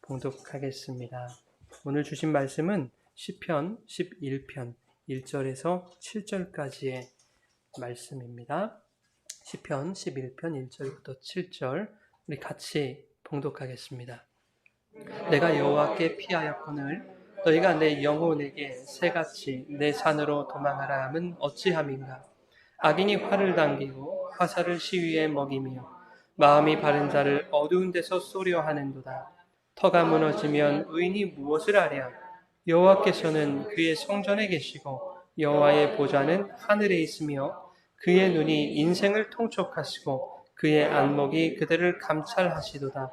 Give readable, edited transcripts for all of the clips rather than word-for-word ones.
봉독하겠습니다. 오늘 주신 말씀은 시편 11편 1절에서 7절까지의 말씀입니다. 시편 11편 1절부터 7절 우리 같이 봉독하겠습니다. 내가 여호와께 피하였거늘 너희가 내 영혼에게 새같이 내 산으로 도망하라 함은 어찌함인가. 악인이 활을 당기고 화살을 시위에 먹이며 마음이 바른 자를 어두운 데서 쏘려 하는도다. 터가 무너지면 의인이 무엇을 하랴. 여호와께서는 그의 성전에 계시고 여호와의 보좌는 하늘에 있으며 그의 눈이 인생을 통촉하시고 그의 안목이 그들을 감찰하시도다.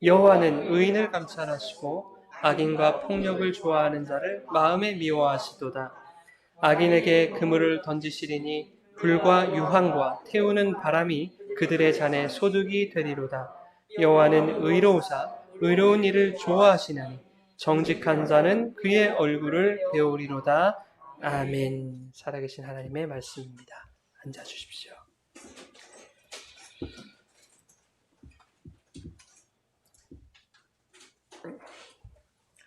여호와는 의인을 감찰하시고 악인과 폭력을 좋아하는 자를 마음에 미워하시도다. 악인에게 그물을 던지시리니 불과 유황과 태우는 바람이 그들의 잔에 소득이 되리로다. 여호와는 의로우사 의로운 일을 좋아하시나니 정직한 자는 그의 얼굴을 배우리로다. 아멘. 살아계신 하나님의 말씀입니다. 앉아주십시오.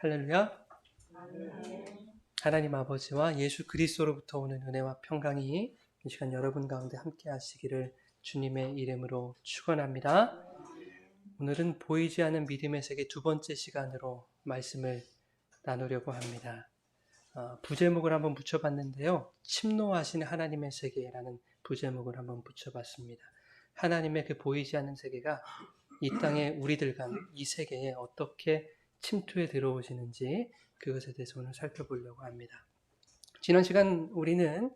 할렐루야. 하나님 아버지와 예수 그리스도로부터 오는 은혜와 평강이 이 시간 여러분 가운데 함께 하시기를 주님의 이름으로 축원합니다. 오늘은 보이지 않는 믿음의 세계 두 번째 시간으로 말씀을 나누려고 합니다. 부제목을 한번 붙여봤는데요. 침노하신 하나님의 세계라는 부제목을 한번 붙여봤습니다. 하나님의 그 보이지 않는 세계가 이 땅에 우리들과 이 세계에 어떻게 침투해 들어오시는지 그것에 대해서 오늘 살펴보려고 합니다. 지난 시간 우리는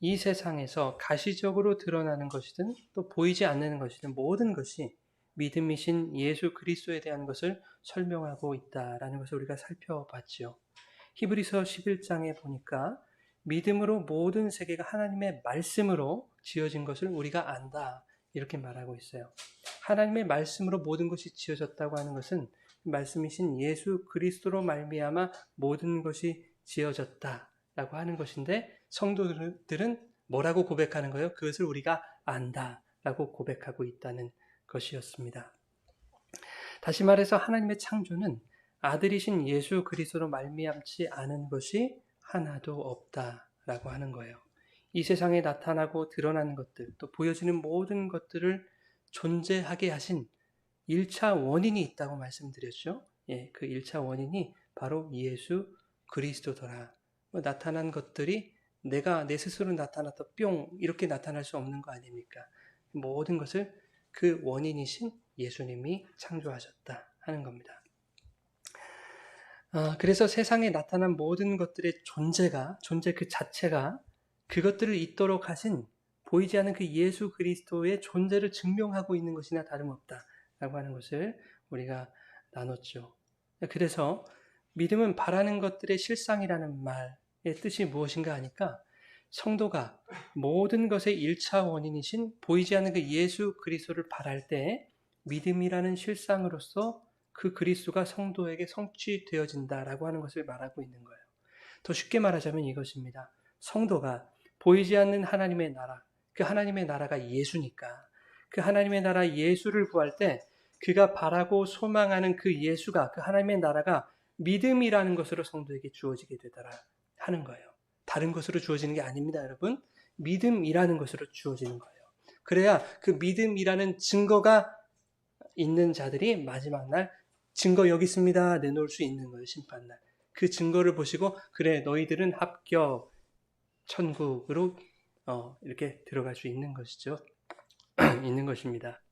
이 세상에서 가시적으로 드러나는 것이든 또 보이지 않는 것이든 모든 것이 믿음이신 예수 그리스도에 대한 것을 설명하고 있다라는 것을 우리가 살펴봤죠. 히브리서 11장에 보니까 믿음으로 모든 세계가 하나님의 말씀으로 지어진 것을 우리가 안다 이렇게 말하고 있어요. 하나님의 말씀으로 모든 것이 지어졌다고 하는 것은 말씀이신 예수 그리스도로 말미암아 모든 것이 지어졌다라고 하는 것인데 성도들은 뭐라고 고백하는 거예요? 그것을 우리가 안다라고 고백하고 있다는 것이었습니다. 다시 말해서 하나님의 창조는 아들이신 예수 그리스도로 말미암지 않은 것이 하나도 없다라고 하는 거예요. 이 세상에 나타나고 드러나는 것들, 또 보여지는 모든 것들을 존재하게 하신 1차 원인이 있다고 말씀드렸죠. 그 1차 원인이 바로 예수 그리스도더라. 나타난 것들이 내가 내 스스로 나타났다 뿅 이렇게 나타날 수 없는 거 아닙니까? 모든 것을 그 원인이신 예수님이 창조하셨다 하는 겁니다. 그래서 세상에 나타난 모든 것들의 존재 그 자체가 그것들을 있도록 하신 보이지 않는 그 예수 그리스도의 존재를 증명하고 있는 것이나 다름없다라고 하는 것을 우리가 나눴죠. 그래서 믿음은 바라는 것들의 실상이라는 말의 뜻이 무엇인가 하니까 성도가 모든 것의 1차 원인이신 보이지 않는 그 예수 그리스도를 바랄 때 믿음이라는 실상으로서 그 그리스도가 성도에게 성취되어진다라고 하는 것을 말하고 있는 거예요. 더 쉽게 말하자면 이것입니다. 성도가 보이지 않는 하나님의 나라, 그 하나님의 나라가 예수니까 그 하나님의 나라 예수를 구할 때 그가 바라고 소망하는 그 예수가 그 하나님의 나라가 믿음이라는 것으로 성도에게 주어지게 되더라 하는 거예요. 다른 것으로 주어지는 게 아닙니다, 여러분. 믿음이라는 것으로 주어지는 거예요. 그래야 그 믿음이라는 증거가 있는 자들이 마지막 날 증거 여기 있습니다 내놓을 수 있는 거예요. 심판날. 그 증거를 보시고 그래 너희들은 합격 천국으로 이렇게 들어갈 수 있는 것이죠. 있는 것입니다.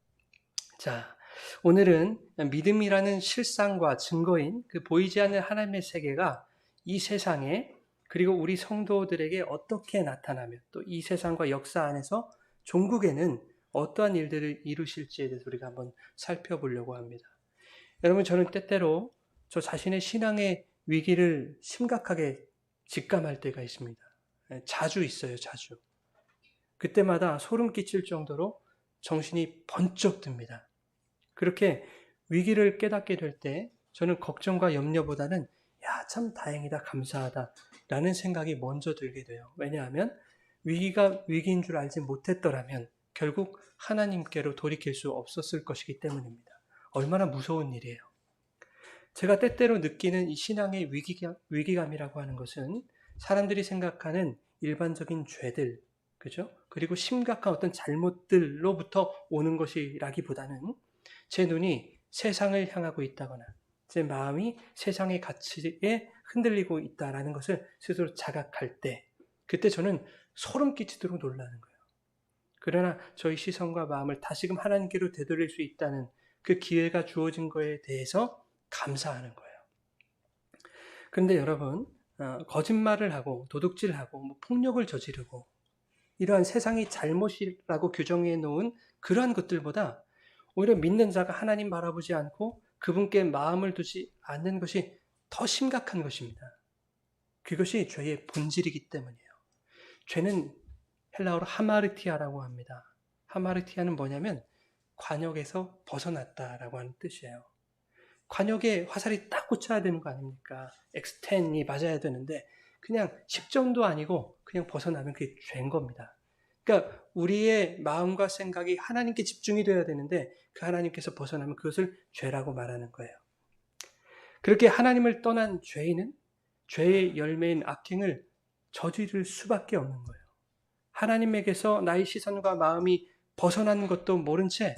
자, 오늘은 믿음이라는 실상과 증거인 그 보이지 않는 하나님의 세계가 이 세상에 그리고 우리 성도들에게 어떻게 나타나며 또 이 세상과 역사 안에서 종국에는 어떠한 일들을 이루실지에 대해서 우리가 한번 살펴보려고 합니다. 여러분, 저는 때때로 저 자신의 신앙의 위기를 심각하게 직감할 때가 있습니다. 자주 있어요, 자주. 그때마다 소름 끼칠 정도로 정신이 번쩍 듭니다. 그렇게 위기를 깨닫게 될 때 저는 걱정과 염려보다는 야, 참 다행이다, 감사하다 라는 생각이 먼저 들게 돼요. 왜냐하면 위기가 위기인 줄 알지 못했더라면 결국 하나님께로 돌이킬 수 없었을 것이기 때문입니다. 얼마나 무서운 일이에요. 제가 때때로 느끼는 이 신앙의 위기감이라고 하는 것은 사람들이 생각하는 일반적인 죄들, 그죠? 그리고 심각한 어떤 잘못들로부터 오는 것이라기보다는 제 눈이 세상을 향하고 있다거나 제 마음이 세상의 가치에 흔들리고 있다라는 것을 스스로 자각할 때, 그때 저는 소름 끼치도록 놀라는 거예요. 그러나 저희 시선과 마음을 다시금 하나님께로 되돌릴 수 있다는 그 기회가 주어진 거에 대해서 감사하는 거예요. 그런데 여러분, 거짓말을 하고 도둑질하고 폭력을 저지르고 이러한 세상이 잘못이라고 규정해 놓은 그러한 것들보다 오히려 믿는 자가 하나님 바라보지 않고 그분께 마음을 두지 않는 것이 더 심각한 것입니다. 그것이 죄의 본질이기 때문이에요. 죄는 헬라어로 하마르티아라고 합니다. 하마르티아는 뭐냐면 관역에서 벗어났다라고 하는 뜻이에요. 관역에 화살이 딱 꽂혀야 되는 거 아닙니까? X10이 맞아야 되는데 그냥 10점도 아니고 그냥 벗어나면 그게 죄인 겁니다. 그러니까 우리의 마음과 생각이 하나님께 집중이 되어야 되는데 그 하나님께서 벗어나면 그것을 죄라고 말하는 거예요. 그렇게 하나님을 떠난 죄인은 죄의 열매인 악행을 저지를 수밖에 없는 거예요. 하나님에게서 나의 시선과 마음이 벗어난 것도 모른 채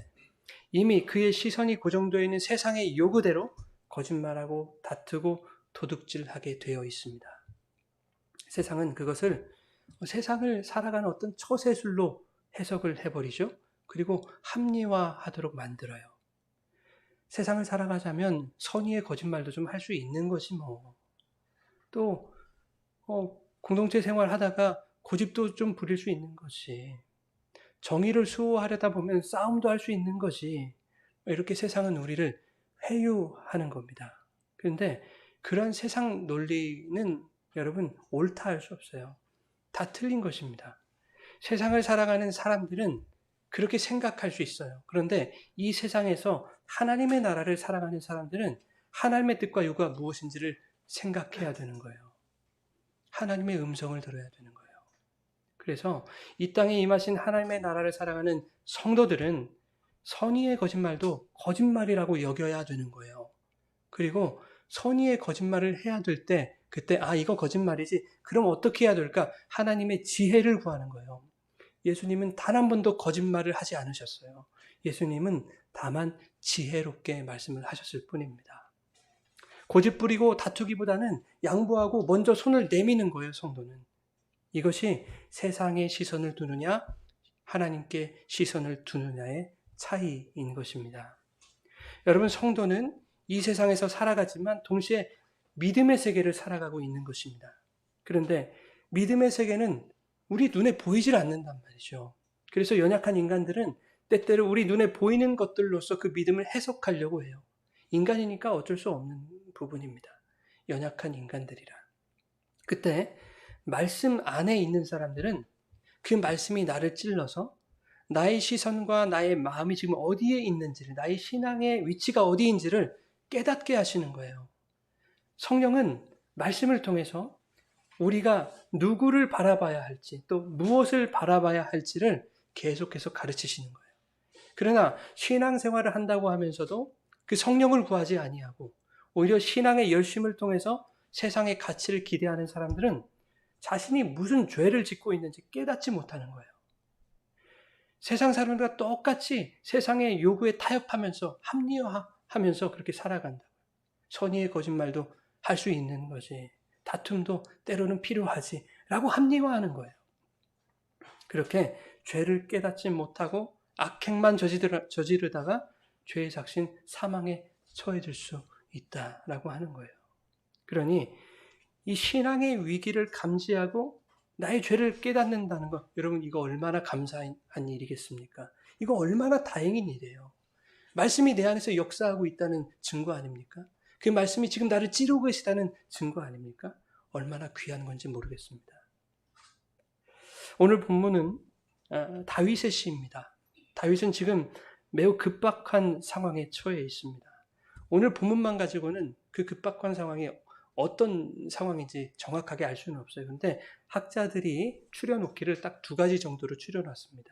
이미 그의 시선이 고정되어 있는 세상의 요구대로 거짓말하고 다투고 도둑질하게 되어 있습니다. 세상은 그것을 세상을 살아가는 어떤 처세술로 해석을 해버리죠. 그리고 합리화하도록 만들어요. 세상을 살아가자면 선의의 거짓말도 좀 할 수 있는 것이 뭐. 또 공동체 생활하다가 고집도 좀 부릴 수 있는 것이, 정의를 수호하려다 보면 싸움도 할 수 있는 것이, 이렇게 세상은 우리를 회유하는 겁니다. 그런데 그런 세상 논리는 여러분 옳다 할 수 없어요. 다 틀린 것입니다. 세상을 살아가는 사람들은 그렇게 생각할 수 있어요. 그런데 이 세상에서 하나님의 나라를 살아가는 사람들은 하나님의 뜻과 요구가 무엇인지를 생각해야 되는 거예요. 하나님의 음성을 들어야 되는 거예요. 그래서 이 땅에 임하신 하나님의 나라를 살아가는 성도들은 선의의 거짓말도 거짓말이라고 여겨야 되는 거예요. 그리고 선의의 거짓말을 해야 될 때 그때 이거 거짓말이지. 그럼 어떻게 해야 될까? 하나님의 지혜를 구하는 거예요. 예수님은 단 한 번도 거짓말을 하지 않으셨어요. 예수님은 다만 지혜롭게 말씀을 하셨을 뿐입니다. 고집 부리고 다투기보다는 양보하고 먼저 손을 내미는 거예요, 성도는. 이것이 세상에 시선을 두느냐, 하나님께 시선을 두느냐의 차이인 것입니다. 여러분, 성도는 이 세상에서 살아가지만 동시에 믿음의 세계를 살아가고 있는 것입니다. 그런데 믿음의 세계는 우리 눈에 보이질 않는단 말이죠. 그래서 연약한 인간들은 때때로 우리 눈에 보이는 것들로서 그 믿음을 해석하려고 해요. 인간이니까 어쩔 수 없는 부분입니다. 연약한 인간들이라. 그때 말씀 안에 있는 사람들은 그 말씀이 나를 찔러서 나의 시선과 나의 마음이 지금 어디에 있는지를, 나의 신앙의 위치가 어디인지를 깨닫게 하시는 거예요. 성령은 말씀을 통해서 우리가 누구를 바라봐야 할지, 또 무엇을 바라봐야 할지를 계속해서 가르치시는 거예요. 그러나 신앙생활을 한다고 하면서도 그 성령을 구하지 아니하고 오히려 신앙의 열심을 통해서 세상의 가치를 기대하는 사람들은 자신이 무슨 죄를 짓고 있는지 깨닫지 못하는 거예요. 세상 사람들과 똑같이 세상의 요구에 타협하면서 합리화하면서 그렇게 살아간다. 선의의 거짓말도 할 수 있는 거지. 다툼도 때로는 필요하지. 라고 합리화하는 거예요. 그렇게 죄를 깨닫지 못하고 악행만 저지르다가 죄의 삭신 사망에 처해질 수 있다라고 하는 거예요. 그러니 이 신앙의 위기를 감지하고 나의 죄를 깨닫는다는 것, 여러분 이거 얼마나 감사한 일이겠습니까? 이거 얼마나 다행인 일이에요. 말씀이 내 안에서 역사하고 있다는 증거 아닙니까? 그 말씀이 지금 나를 찌르고 계시다는 증거 아닙니까? 얼마나 귀한 건지 모르겠습니다. 오늘 본문은 다윗의 시입니다. 다윗은 지금 매우 급박한 상황에 처해 있습니다. 오늘 본문만 가지고는 그 급박한 상황이 어떤 상황인지 정확하게 알 수는 없어요. 그런데 학자들이 추려놓기를 딱 두 가지 정도로 추려놨습니다.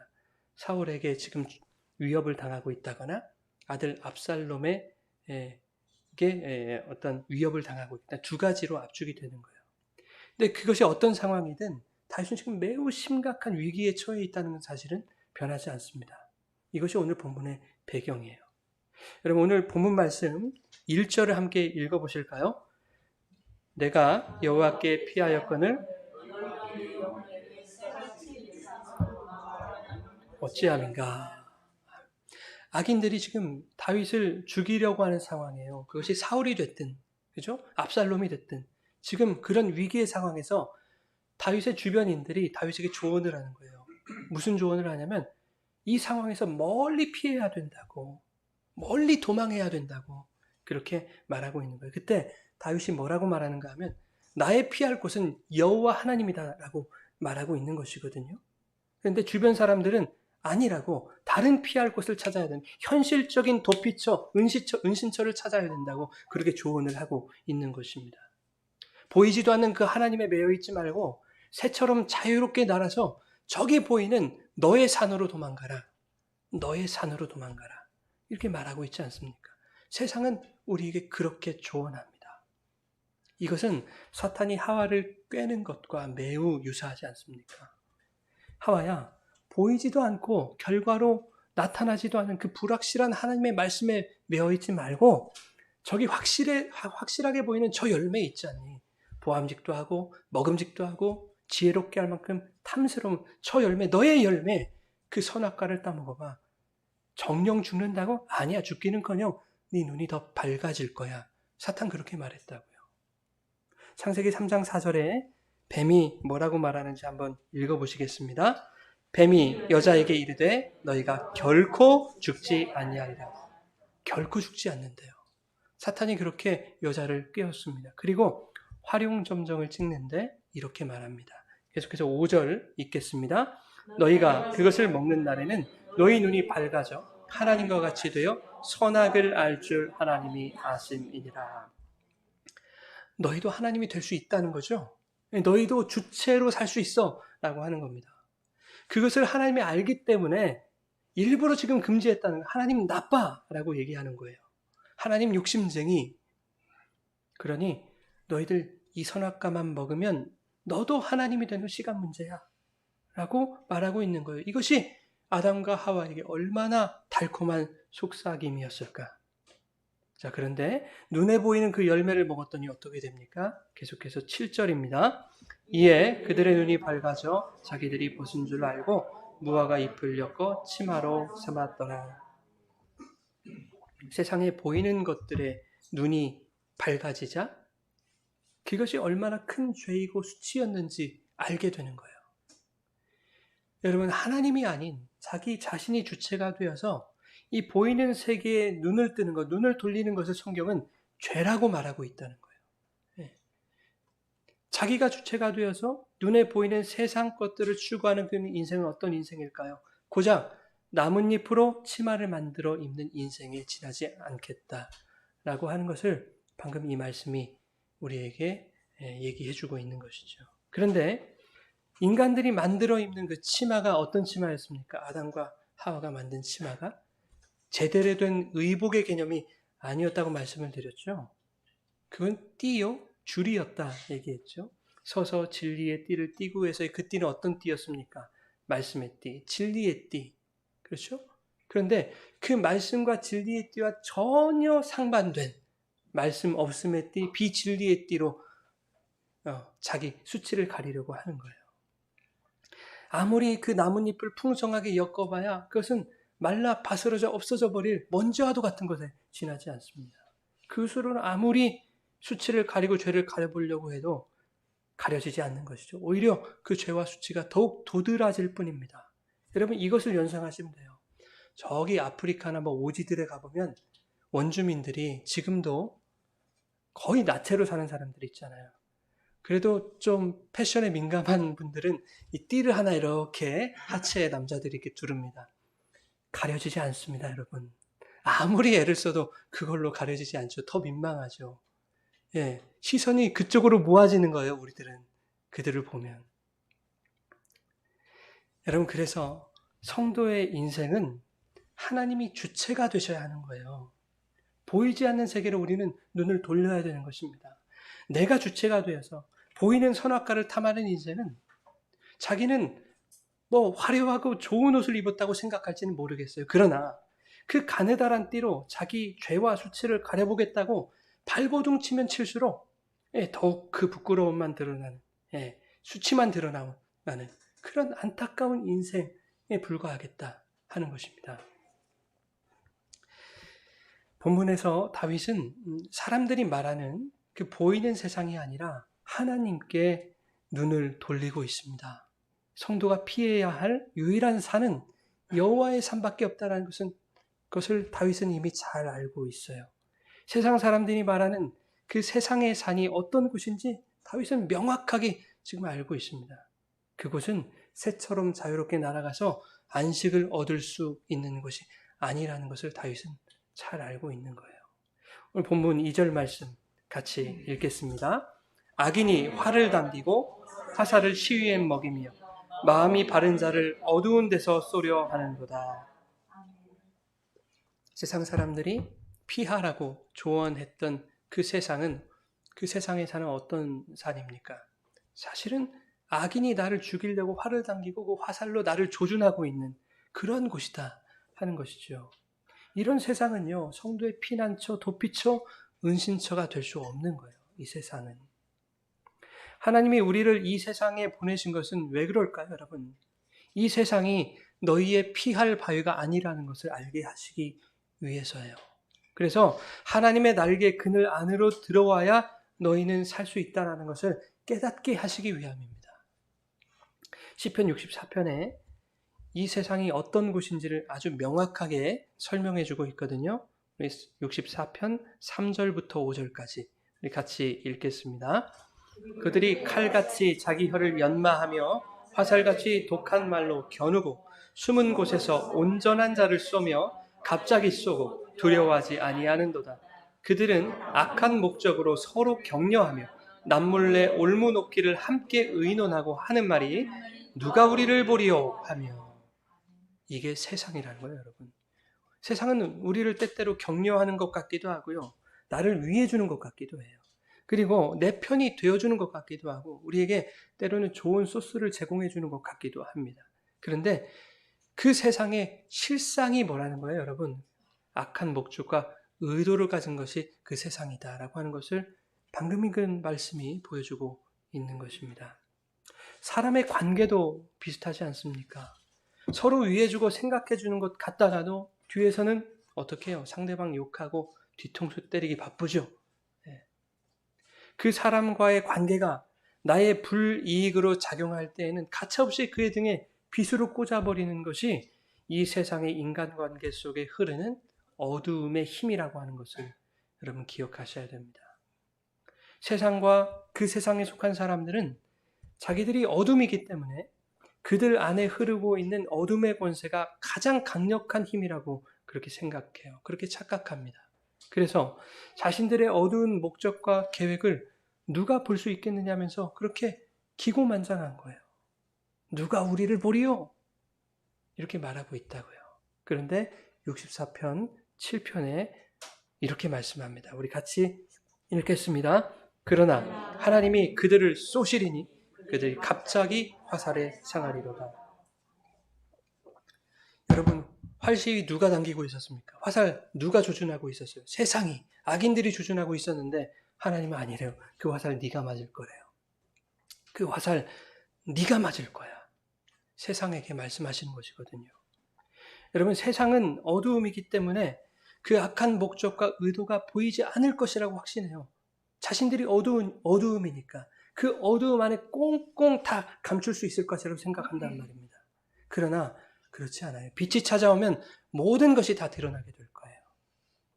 사울에게 지금 위협을 당하고 있다거나 아들 압살롬의 이게 어떤 위협을 당하고 있다. 두 가지로 압축이 되는 거예요. 근데 그것이 어떤 상황이든 다윗은 지금 매우 심각한 위기에 처해 있다는 사실은 변하지 않습니다. 이것이 오늘 본문의 배경이에요. 여러분 오늘 본문 말씀 1절을 함께 읽어보실까요? 내가 여호와께 피하였거늘 어찌함인가. 악인들이 지금 다윗을 죽이려고 하는 상황이에요. 그것이 사울이 됐든, 그죠? 압살롬이 됐든, 지금 그런 위기의 상황에서 다윗의 주변인들이 다윗에게 조언을 하는 거예요. 무슨 조언을 하냐면, 이 상황에서 멀리 피해야 된다고, 멀리 도망해야 된다고, 그렇게 말하고 있는 거예요. 그때 다윗이 뭐라고 말하는가 하면, 나의 피할 곳은 여호와 하나님이다라고 말하고 있는 것이거든요. 그런데 주변 사람들은 아니라고 다른 피할 곳을 찾아야 되는 현실적인 도피처, 은신처를 찾아야 된다고 그렇게 조언을 하고 있는 것입니다. 보이지도 않는 그 하나님에 매여 있지 말고 새처럼 자유롭게 날아서 저기 보이는 너의 산으로 도망가라. 너의 산으로 도망가라. 이렇게 말하고 있지 않습니까? 세상은 우리에게 그렇게 조언합니다. 이것은 사탄이 하와를 꿰는 것과 매우 유사하지 않습니까? 하와야, 보이지도 않고 결과로 나타나지도 않은 그 불확실한 하나님의 말씀에 매어있지 말고 저기 확실하게 보이는 저 열매 있지 않니? 보암직도 하고 먹음직도 하고 지혜롭게 할 만큼 탐스러운 저 열매, 너의 열매, 그 선악과를 따먹어봐. 정령 죽는다고? 아니야, 죽기는커녕 네 눈이 더 밝아질 거야. 사탄 그렇게 말했다고요. 창세기 3장 4절에 뱀이 뭐라고 말하는지 한번 읽어보시겠습니다. 뱀이 여자에게 이르되 너희가 결코 죽지 아니하리라. 결코 죽지 않는데요. 사탄이 그렇게 여자를 깨웠습니다. 그리고 활용점정을 찍는데 이렇게 말합니다. 계속해서 5절 읽겠습니다. 너희가 그것을 먹는 날에는 너희 눈이 밝아져 하나님과 같이 되어 선악을 알 줄 하나님이 아심이니라. 너희도 하나님이 될 수 있다는 거죠. 너희도 주체로 살 수 있어 라고 하는 겁니다. 그것을 하나님이 알기 때문에 일부러 지금 금지했다는 거예요. 하나님 나빠라고 얘기하는 거예요. 하나님 욕심쟁이. 그러니 너희들 이 선악과만 먹으면 너도 하나님이 되는 시간 문제야 라고 말하고 있는 거예요. 이것이 아담과 하와에게 얼마나 달콤한 속삭임이었을까. 자, 그런데 눈에 보이는 그 열매를 먹었더니 어떻게 됩니까? 계속해서 7절입니다. 이에 그들의 눈이 밝아져 자기들이 벗은 줄 알고 무화과 잎을 엮어 치마로 삼았더라. 세상에 보이는 것들의 눈이 밝아지자 그것이 얼마나 큰 죄이고 수치였는지 알게 되는 거예요. 여러분, 하나님이 아닌 자기 자신이 주체가 되어서 이 보이는 세계에 눈을 뜨는 것, 눈을 돌리는 것을 성경은 죄라고 말하고 있다는 거예요. 네. 자기가 주체가 되어서 눈에 보이는 세상 것들을 추구하는 그 인생은 어떤 인생일까요? 고작 나뭇잎으로 치마를 만들어 입는 인생에 지나지 않겠다라고 하는 것을 방금 이 말씀이 우리에게 얘기해주고 있는 것이죠. 그런데 인간들이 만들어 입는 그 치마가 어떤 치마였습니까? 아담과 하와가 만든 치마가 제대로 된 의복의 개념이 아니었다고 말씀을 드렸죠. 그건 띠요, 줄이었다 얘기했죠. 서서 진리의 띠를 띠고 해서의 그 띠는 어떤 띠였습니까? 말씀의 띠, 진리의 띠. 그렇죠? 그런데 그 말씀과 진리의 띠와 전혀 상반된 말씀 없음의 띠, 비진리의 띠로 자기 수치를 가리려고 하는 거예요. 아무리 그 나뭇잎을 풍성하게 엮어봐야 그것은 말라 바스러져 없어져 버릴 먼지와도 같은 것에 지나지 않습니다. 그 수로는 아무리 수치를 가리고 죄를 가려보려고 해도 가려지지 않는 것이죠. 오히려 그 죄와 수치가 더욱 도드라질 뿐입니다. 여러분 이것을 연상하시면 돼요. 저기 아프리카나 오지들에 가보면 원주민들이 지금도 거의 나체로 사는 사람들 있잖아요. 그래도 좀 패션에 민감한 분들은 이 띠를 하나 이렇게 하체에 남자들이 이렇게 두릅니다. 가려지지 않습니다, 여러분. 아무리 애를 써도 그걸로 가려지지 않죠. 더 민망하죠. 예, 시선이 그쪽으로 모아지는 거예요, 우리들은. 그들을 보면. 여러분, 그래서 성도의 인생은 하나님이 주체가 되셔야 하는 거예요. 보이지 않는 세계로 우리는 눈을 돌려야 되는 것입니다. 내가 주체가 되어서 보이는 선악과를 탐하는 인생은 자기는 화려하고 좋은 옷을 입었다고 생각할지는 모르겠어요. 그러나 그 가느다란 띠로 자기 죄와 수치를 가려보겠다고 발버둥 치면 칠수록 더욱 그 부끄러움만 드러나는, 수치만 드러나는 그런 안타까운 인생에 불과하겠다 하는 것입니다. 본문에서 다윗은 사람들이 말하는 그 보이는 세상이 아니라 하나님께 눈을 돌리고 있습니다. 성도가 피해야 할 유일한 산은 여호와의 산밖에 없다는 것을 다윗은 이미 잘 알고 있어요. 세상 사람들이 말하는 그 세상의 산이 어떤 곳인지 다윗은 명확하게 지금 알고 있습니다. 그곳은 새처럼 자유롭게 날아가서 안식을 얻을 수 있는 것이 아니라는 것을 다윗은 잘 알고 있는 거예요. 오늘 본문 2절 말씀 같이 읽겠습니다. 악인이 활을 당기고 화살을 시위에 먹이며 마음이 바른 자를 어두운 데서 쏘려 하는도다. 세상 사람들이 피하라고 조언했던 그 세상은, 그 세상의 산은 어떤 산입니까? 사실은 악인이 나를 죽이려고 활을 당기고 그 화살로 나를 조준하고 있는 그런 곳이다 하는 것이죠. 이런 세상은요, 성도의 피난처, 도피처, 은신처가 될 수 없는 거예요. 이 세상은. 하나님이 우리를 이 세상에 보내신 것은 왜 그럴까요, 여러분? 이 세상이 너희의 피할 바위가 아니라는 것을 알게 하시기 위해서예요. 그래서 하나님의 날개 그늘 안으로 들어와야 너희는 살 수 있다는 것을 깨닫게 하시기 위함입니다. 시편 64편에 이 세상이 어떤 곳인지를 아주 명확하게 설명해 주고 있거든요. 64편 3절부터 5절까지 우리 같이 읽겠습니다. 그들이 칼같이 자기 혀를 연마하며 화살같이 독한 말로 겨누고 숨은 곳에서 온전한 자를 쏘며 갑자기 쏘고 두려워하지 아니하는도다. 그들은 악한 목적으로 서로 격려하며 남몰래 올무높기를 함께 의논하고 하는 말이 누가 우리를 보리요 하며. 이게 세상이라는 거예요, 여러분. 세상은 우리를 때때로 격려하는 것 같기도 하고요. 나를 위해 주는 것 같기도 해요. 그리고 내 편이 되어주는 것 같기도 하고 우리에게 때로는 좋은 소스를 제공해 주는 것 같기도 합니다. 그런데 그 세상의 실상이 뭐라는 거예요, 여러분? 악한 목적과 의도를 가진 것이 그 세상이다라고 하는 것을 방금 읽은 말씀이 보여주고 있는 것입니다. 사람의 관계도 비슷하지 않습니까? 서로 위해주고 생각해주는 것 같다가도 뒤에서는 어떻게 해요? 상대방 욕하고 뒤통수 때리기 바쁘죠. 그 사람과의 관계가 나의 불이익으로 작용할 때에는 가차없이 그의 등에 빗으로 꽂아버리는 것이 이 세상의 인간관계 속에 흐르는 어두움의 힘이라고 하는 것을 여러분 기억하셔야 됩니다. 세상과 그 세상에 속한 사람들은 자기들이 어둠이기 때문에 그들 안에 흐르고 있는 어둠의 권세가 가장 강력한 힘이라고 그렇게 생각해요. 그렇게 착각합니다. 그래서 자신들의 어두운 목적과 계획을 누가 볼 수 있겠느냐면서 그렇게 기고만장한 거예요. 누가 우리를 보리요? 이렇게 말하고 있다고요. 그런데 64편 7편에 이렇게 말씀합니다. 우리 같이 읽겠습니다. 그러나 하나님이 그들을 쏘시리니 그들이 갑자기 화살에 상하리로다. 여러분, 활시위 누가 당기고 있었습니까? 화살 누가 조준하고 있었어요? 세상이, 악인들이 조준하고 있었는데 하나님은 아니래요. 그 화살 네가 맞을 거래요. 그 화살 네가 맞을 거야. 세상에게 말씀하시는 것이거든요. 여러분, 세상은 어두움이기 때문에 그 악한 목적과 의도가 보이지 않을 것이라고 확신해요. 자신들이 어두움이니까 그 어두움 안에 꽁꽁 다 감출 수 있을 것이라고 생각한단 말입니다. 그러나 그렇지 않아요. 빛이 찾아오면 모든 것이 다 드러나게 될 거예요.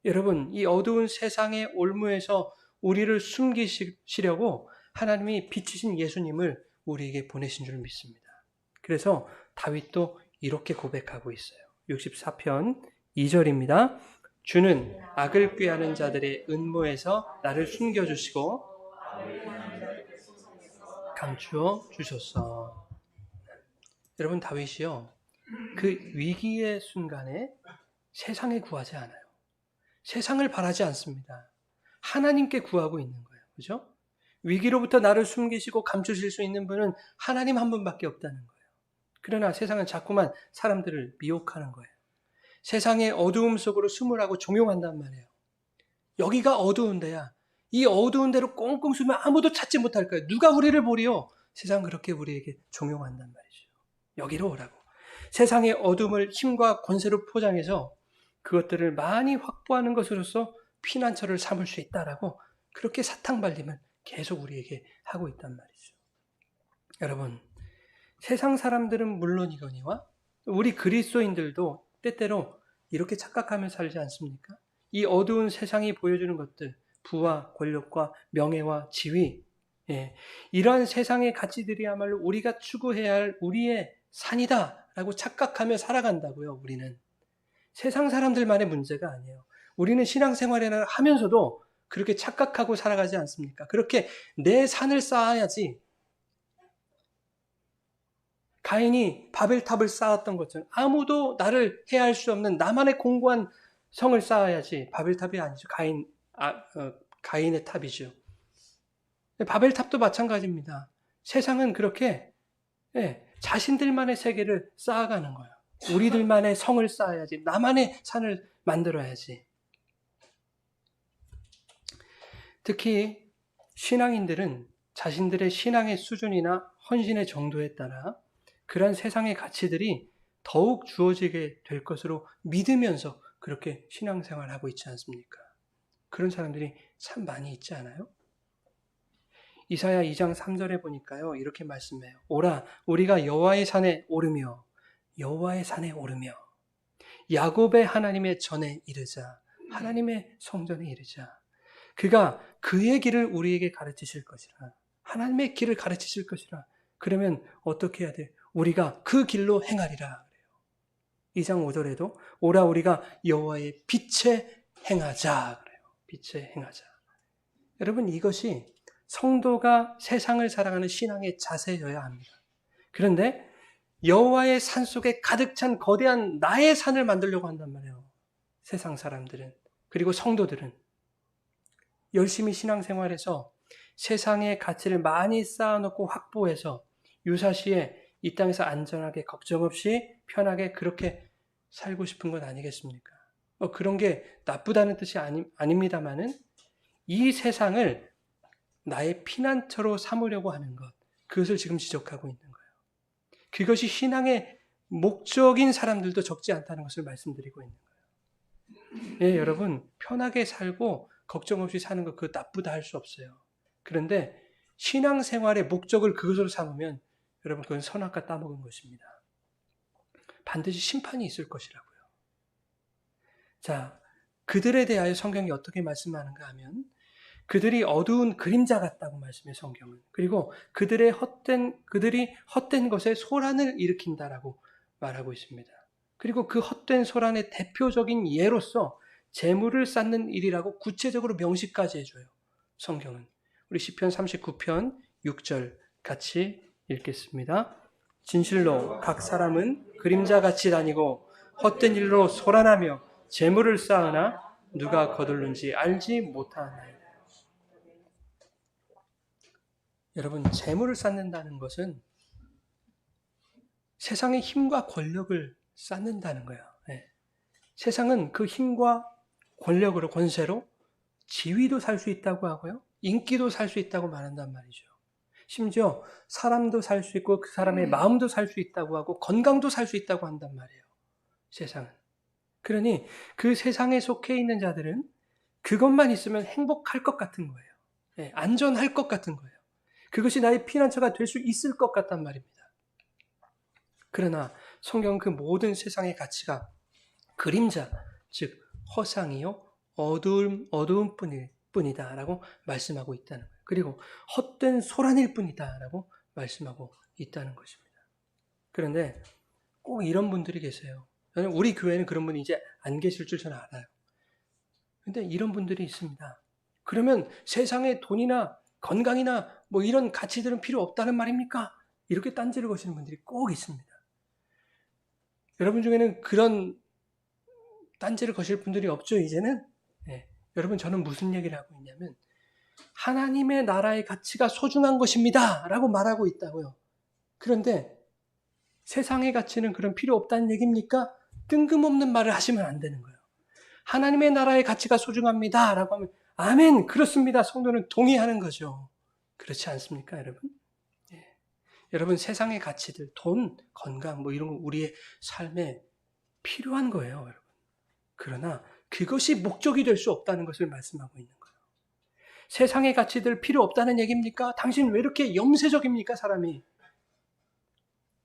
여러분, 이 어두운 세상의 올무에서 우리를 숨기시려고 하나님이 빛이신 예수님을 우리에게 보내신 줄 믿습니다. 그래서 다윗도 이렇게 고백하고 있어요. 64편 2절입니다. 주는 악을 꾀하는 자들의 음모에서 나를 숨겨주시고 감추어 주셨어. 여러분, 다윗이요, 그 위기의 순간에 세상에 구하지 않아요. 세상을 바라지 않습니다. 하나님께 구하고 있는 거예요. 그죠? 위기로부터 나를 숨기시고 감추실 수 있는 분은 하나님 한 분밖에 없다는 거예요. 그러나 세상은 자꾸만 사람들을 미혹하는 거예요. 세상의 어두움 속으로 숨으라고 종용한단 말이에요. 여기가 어두운 데야. 이 어두운 데로 꽁꽁 숨으면 아무도 찾지 못할 거예요. 누가 우리를 보리요? 세상 그렇게 우리에게 종용한단 말이죠. 여기로 오라고. 세상의 어둠을 힘과 권세로 포장해서 그것들을 많이 확보하는 것으로서 피난처를 삼을 수 있다라고 그렇게 사탕발림을 계속 우리에게 하고 있단 말이죠. 여러분, 세상 사람들은 물론이거니와 우리 그리스도인들도 때때로 이렇게 착각하며 살지 않습니까? 이 어두운 세상이 보여주는 것들, 부와 권력과 명예와 지위, 이러한 세상의 가치들이야말로 우리가 추구해야 할 우리의 산이다라고 착각하며 살아간다고요. 우리는 세상 사람들만의 문제가 아니에요. 우리는 신앙생활을 하면서도 그렇게 착각하고 살아가지 않습니까? 그렇게 내 산을 쌓아야지. 가인이 바벨탑을 쌓았던 것처럼 아무도 나를 해할 수 없는 나만의 공고한 성을 쌓아야지. 바벨탑이 아니죠. 가인의 탑이죠. 바벨탑도 마찬가지입니다. 세상은 그렇게 자신들만의 세계를 쌓아가는 거예요. 우리들만의 성을 쌓아야지. 나만의 산을 만들어야지. 특히 신앙인들은 자신들의 신앙의 수준이나 헌신의 정도에 따라 그러한 세상의 가치들이 더욱 주어지게 될 것으로 믿으면서 그렇게 신앙생활을 하고 있지 않습니까? 그런 사람들이 참 많이 있지 않아요? 이사야 2장 3절에 보니까요. 이렇게 말씀해요. 오라 우리가 여호와의 산에 오르며 야곱의 하나님의 전에 이르자. 하나님의 성전에 이르자. 그가 그의 길을 우리에게 가르치실 것이라. 하나님의 길을 가르치실 것이라. 그러면 어떻게 해야 돼? 우리가 그 길로 행하리라. 그래요. 2장 5절에도 오라 우리가 여호와의 빛에 행하자. 그래요. 빛에 행하자. 여러분 이것이 성도가 세상을 살아가는 신앙의 자세여야 합니다. 그런데 여호와의 산 속에 가득 찬 거대한 나의 산을 만들려고 한단 말이에요. 세상 사람들은. 그리고 성도들은. 열심히 신앙생활해서 세상의 가치를 많이 쌓아놓고 확보해서 유사시에 이 땅에서 안전하게 걱정 없이 편하게 그렇게 살고 싶은 건 아니겠습니까? 그런 게 나쁘다는 뜻이 아닙니다만은 이 세상을 나의 피난처로 삼으려고 하는 것, 그것을 지금 지적하고 있는 거예요. 그것이 신앙의 목적인 사람들도 적지 않다는 것을 말씀드리고 있는 거예요. 예, 여러분 편하게 살고 걱정 없이 사는 것 그거 나쁘다 할 수 없어요. 그런데 신앙생활의 목적을 그것으로 삼으면 여러분 그건 선악과 따먹은 것입니다. 반드시 심판이 있을 것이라고요. 자, 그들에 대하여 성경이 어떻게 말씀하는가 하면 그들이 어두운 그림자 같다고 말씀해요. 성경은. 그리고 그들이 헛된 것에 소란을 일으킨다라고 말하고 있습니다. 그리고 그 헛된 소란의 대표적인 예로서 재물을 쌓는 일이라고 구체적으로 명시까지 해줘요. 성경은. 우리 시편 39편 6절 같이 읽겠습니다. 진실로 각 사람은 그림자같이 다니고 헛된 일로 소란하며 재물을 쌓으나 누가 거둘는지 알지 못하나이다. 여러분 재물을 쌓는다는 것은 세상의 힘과 권력을 쌓는다는 거예요. 네. 세상은 그 힘과 권력으로 권세로 지위도 살 수 있다고 하고요. 인기도 살 수 있다고 말한단 말이죠. 심지어 사람도 살 수 있고 그 사람의 마음도 살 수 있다고 하고 건강도 살 수 있다고 한단 말이에요. 세상은. 그러니 그 세상에 속해 있는 자들은 그것만 있으면 행복할 것 같은 거예요. 네, 안전할 것 같은 거예요. 그것이 나의 피난처가 될 수 있을 것 같단 말입니다. 그러나 성경은 그 모든 세상의 가치가 그림자, 즉 허상이요 어두운 뿐이다 라고 말씀하고 있다는 거예요. 그리고 헛된 소란일 뿐이다 라고 말씀하고 있다는 것입니다. 그런데 꼭 이런 분들이 계세요. 우리 교회는 그런 분이 이제 안 계실 줄 저는 알아요. 그런데 이런 분들이 있습니다. 그러면 세상에 돈이나 건강이나 뭐 이런 가치들은 필요 없다는 말입니까? 이렇게 딴지를 거시는 분들이 꼭 있습니다. 여러분 중에는 그런 딴지를 거실 분들이 없죠, 이제는? 여러분, 저는 무슨 얘기를 하고 있냐면 하나님의 나라의 가치가 소중한 것입니다 라고 말하고 있다고요. 그런데 세상의 가치는 그런 필요 없다는 얘기입니까? 뜬금없는 말을 하시면 안 되는 거예요. 하나님의 나라의 가치가 소중합니다 라고 하면 아멘, 그렇습니다. 성도는 동의하는 거죠. 그렇지 않습니까, 여러분? 예. 여러분, 세상의 가치들, 돈, 건강, 뭐 이런 거 우리의 삶에 필요한 거예요, 여러분. 그러나 그것이 목적이 될 수 없다는 것을 말씀하고 있는 거예요. 세상의 가치들 필요 없다는 얘기입니까? 당신 왜 이렇게 염세적입니까, 사람이?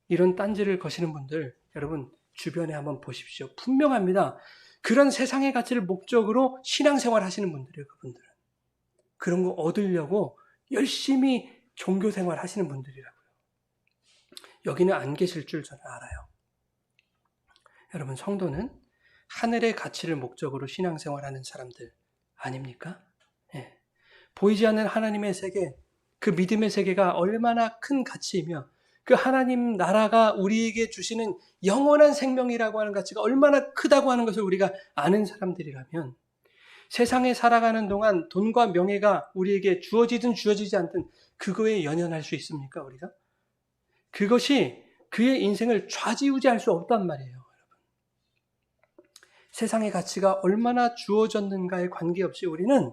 이런 딴지를 거시는 분들, 여러분 주변에 한번 보십시오. 분명합니다. 그런 세상의 가치를 목적으로 신앙생활 하시는 분들이에요, 그분들은. 그런 거 얻으려고 열심히 종교생활 하시는 분들이라고요. 여기는 안 계실 줄 저는 알아요. 여러분, 성도는 하늘의 가치를 목적으로 신앙생활하는 사람들 아닙니까? 예. 보이지 않는 하나님의 세계, 그 믿음의 세계가 얼마나 큰 가치이며 그 하나님 나라가 우리에게 주시는 영원한 생명이라고 하는 가치가 얼마나 크다고 하는 것을 우리가 아는 사람들이라면 세상에 살아가는 동안 돈과 명예가 우리에게 주어지든 주어지지 않든 그거에 연연할 수 있습니까, 우리가? 그것이 그의 인생을 좌지우지할 수 없단 말이에요, 여러분. 세상의 가치가 얼마나 주어졌는가에 관계없이 우리는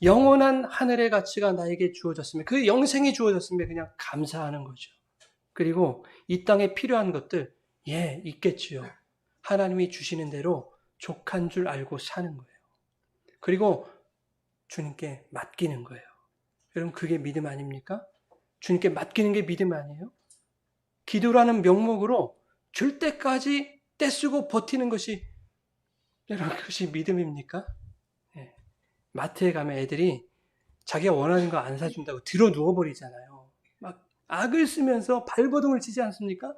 영원한 하늘의 가치가 나에게 주어졌으면, 그 영생이 주어졌으면 그냥 감사하는 거죠. 그리고 이 땅에 필요한 것들, 있겠지요. 하나님이 주시는 대로 족한 줄 알고 사는 거예요. 그리고 주님께 맡기는 거예요. 여러분, 그게 믿음 아닙니까? 주님께 맡기는 게 믿음 아니에요? 기도라는 명목으로 줄 때까지 떼쓰고 버티는 것이, 여러분, 그것이 믿음입니까? 네. 마트에 가면 애들이 자기가 원하는 거 안 사준다고 들어 누워버리잖아요. 막 악을 쓰면서 발버둥을 치지 않습니까?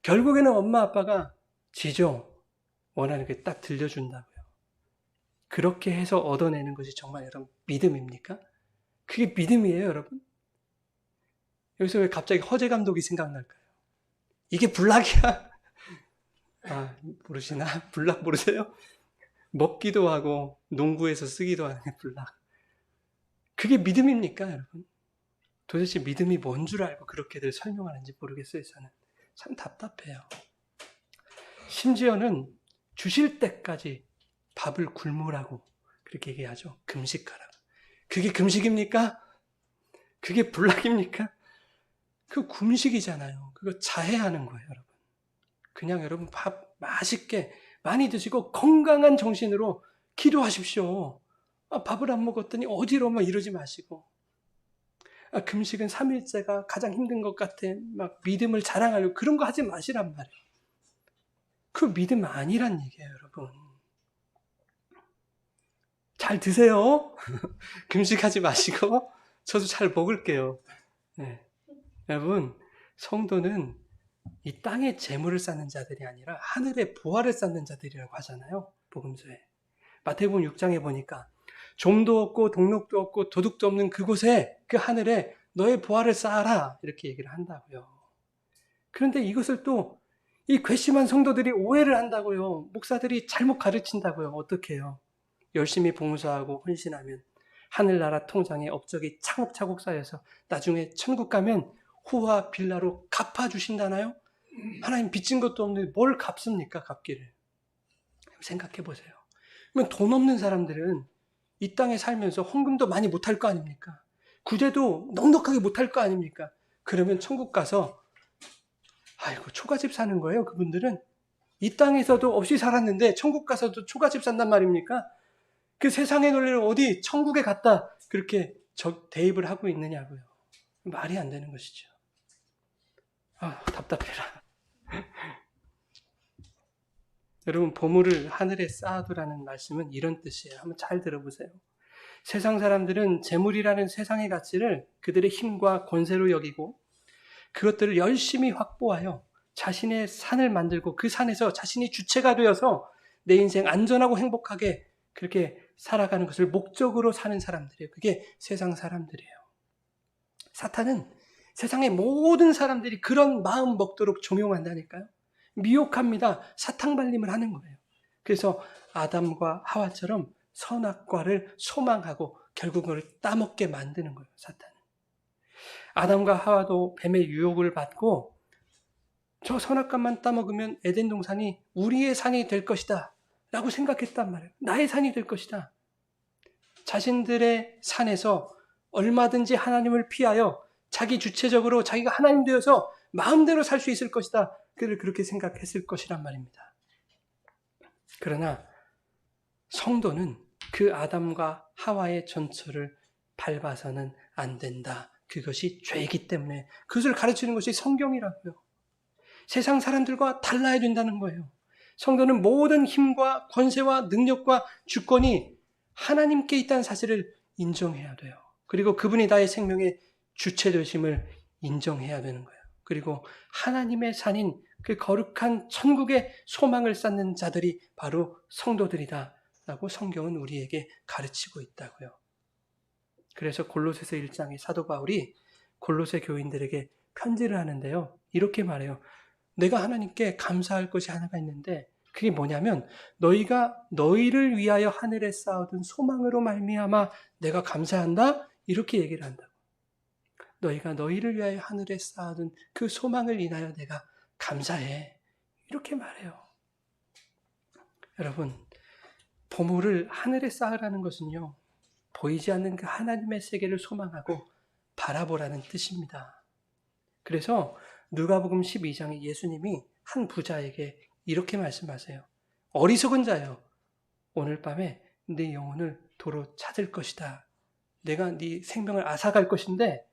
결국에는 엄마 아빠가 지죠. 원하는 게 딱 들려준다고요. 그렇게 해서 얻어내는 것이 정말 여러분 믿음입니까? 그게 믿음이에요, 여러분? 여기서 왜 갑자기 허재 감독이 생각날까요? 이게 불락이야. 아, 모르시나? 불락 모르세요? 먹기도 하고 농구에서 쓰기도 하는 게 불락. 그게 믿음입니까, 여러분? 도대체 믿음이 뭔 줄 알고 그렇게들 설명하는지 모르겠어요, 저는. 참 답답해요. 심지어는 주실 때까지 밥을 굶으라고 그렇게 얘기하죠. 금식하라고. 그게 금식입니까? 그게 불락입니까? 그 금식이잖아요. 그거 자해하는 거예요, 여러분. 그냥 여러분 밥 맛있게 많이 드시고 건강한 정신으로 기도하십시오. 밥을 안 먹었더니 어디로 막 이러지 마시고. 금식은 3일째가 가장 힘든 것 같아. 막 믿음을 자랑하려고 그런 거 하지 마시란 말이에요. 그 믿음 아니란 얘기예요, 여러분. 잘 드세요. 금식하지 마시고 저도 잘 먹을게요. 네. 여러분, 성도는 이 땅에 재물을 쌓는 자들이 아니라 하늘에 보화를 쌓는 자들이라고 하잖아요, 복음서에. 마태복음 6장에 보니까 좀도 없고 동록도 없고 도둑도 없는 그곳에, 그 하늘에 너의 보화를 쌓아라, 이렇게 얘기를 한다고요. 그런데 이것을 또 이 괘씸한 성도들이 오해를 한다고요. 목사들이 잘못 가르친다고요. 어떻게 해요? 열심히 봉사하고 헌신하면 하늘나라 통장에 업적이 차곡차곡 쌓여서 나중에 천국 가면 후와 빌라로 갚아주신다나요? 하나님 빚진 것도 없는데 뭘 갚습니까? 갚기를. 생각해 보세요. 그러면 돈 없는 사람들은 이 땅에 살면서 헌금도 많이 못할 거 아닙니까? 구제도 넉넉하게 못할 거 아닙니까? 그러면 천국 가서 아이고 초가집 사는 거예요, 그분들은. 이 땅에서도 없이 살았는데 천국 가서도 초가집 산단 말입니까? 그 세상의 논리를 어디 천국에 갔다 그렇게 대입을 하고 있느냐고요. 말이 안 되는 것이죠. 답답해라. 여러분, 보물을 하늘에 쌓아두라는 말씀은 이런 뜻이에요. 한번 잘 들어보세요. 세상 사람들은 재물이라는 세상의 가치를 그들의 힘과 권세로 여기고 그것들을 열심히 확보하여 자신의 산을 만들고 그 산에서 자신이 주체가 되어서 내 인생 안전하고 행복하게 그렇게 살아가는 것을 목적으로 사는 사람들이에요. 그게 세상 사람들이에요. 사탄은 세상의 모든 사람들이 그런 마음 먹도록 종용한다니까요. 미혹합니다. 사탕발림을 하는 거예요. 그래서 아담과 하와처럼 선악과를 소망하고 결국 그걸 따먹게 만드는 거예요, 사탄은. 아담과 하와도 뱀의 유혹을 받고 저 선악과만 따먹으면 에덴 동산이 우리의 산이 될 것이다 라고 생각했단 말이에요. 나의 산이 될 것이다. 자신들의 산에서 얼마든지 하나님을 피하여 자기 주체적으로 자기가 하나님 되어서 마음대로 살 수 있을 것이다. 그렇게 생각했을 것이란 말입니다. 그러나 성도는 그 아담과 하와의 전철을 밟아서는 안 된다. 그것이 죄이기 때문에 그것을 가르치는 것이 성경이라고요. 세상 사람들과 달라야 된다는 거예요. 성도는 모든 힘과 권세와 능력과 주권이 하나님께 있다는 사실을 인정해야 돼요. 그리고 그분이 나의 생명의 주체 되심을 인정해야 되는 거예요. 그리고 하나님의 산인 그 거룩한 천국의 소망을 쌓는 자들이 바로 성도들이다 라고 성경은 우리에게 가르치고 있다고요. 그래서 골로새서 1장에 사도 바울이 골로새 교인들에게 편지를 하는데요. 이렇게 말해요. 내가 하나님께 감사할 것이 하나가 있는데 그게 뭐냐면 너희가 너희를 위하여 하늘에 쌓아둔 소망으로 말미암아 내가 감사한다. 이렇게 얘기를 한다고. 너희가 너희를 위하여 하늘에 쌓아둔 그 소망을 인하여 내가 감사해. 이렇게 말해요. 여러분, 보물을 하늘에 쌓으라는 것은요. 보이지 않는 그 하나님의 세계를 소망하고 바라보라는 뜻입니다. 그래서 누가복음 12장에 예수님이 한 부자에게 이렇게 말씀하세요. 어리석은 자여, 오늘 밤에 네 영혼을 도로 찾을 것이다. 내가 네 생명을 앗아갈 것인데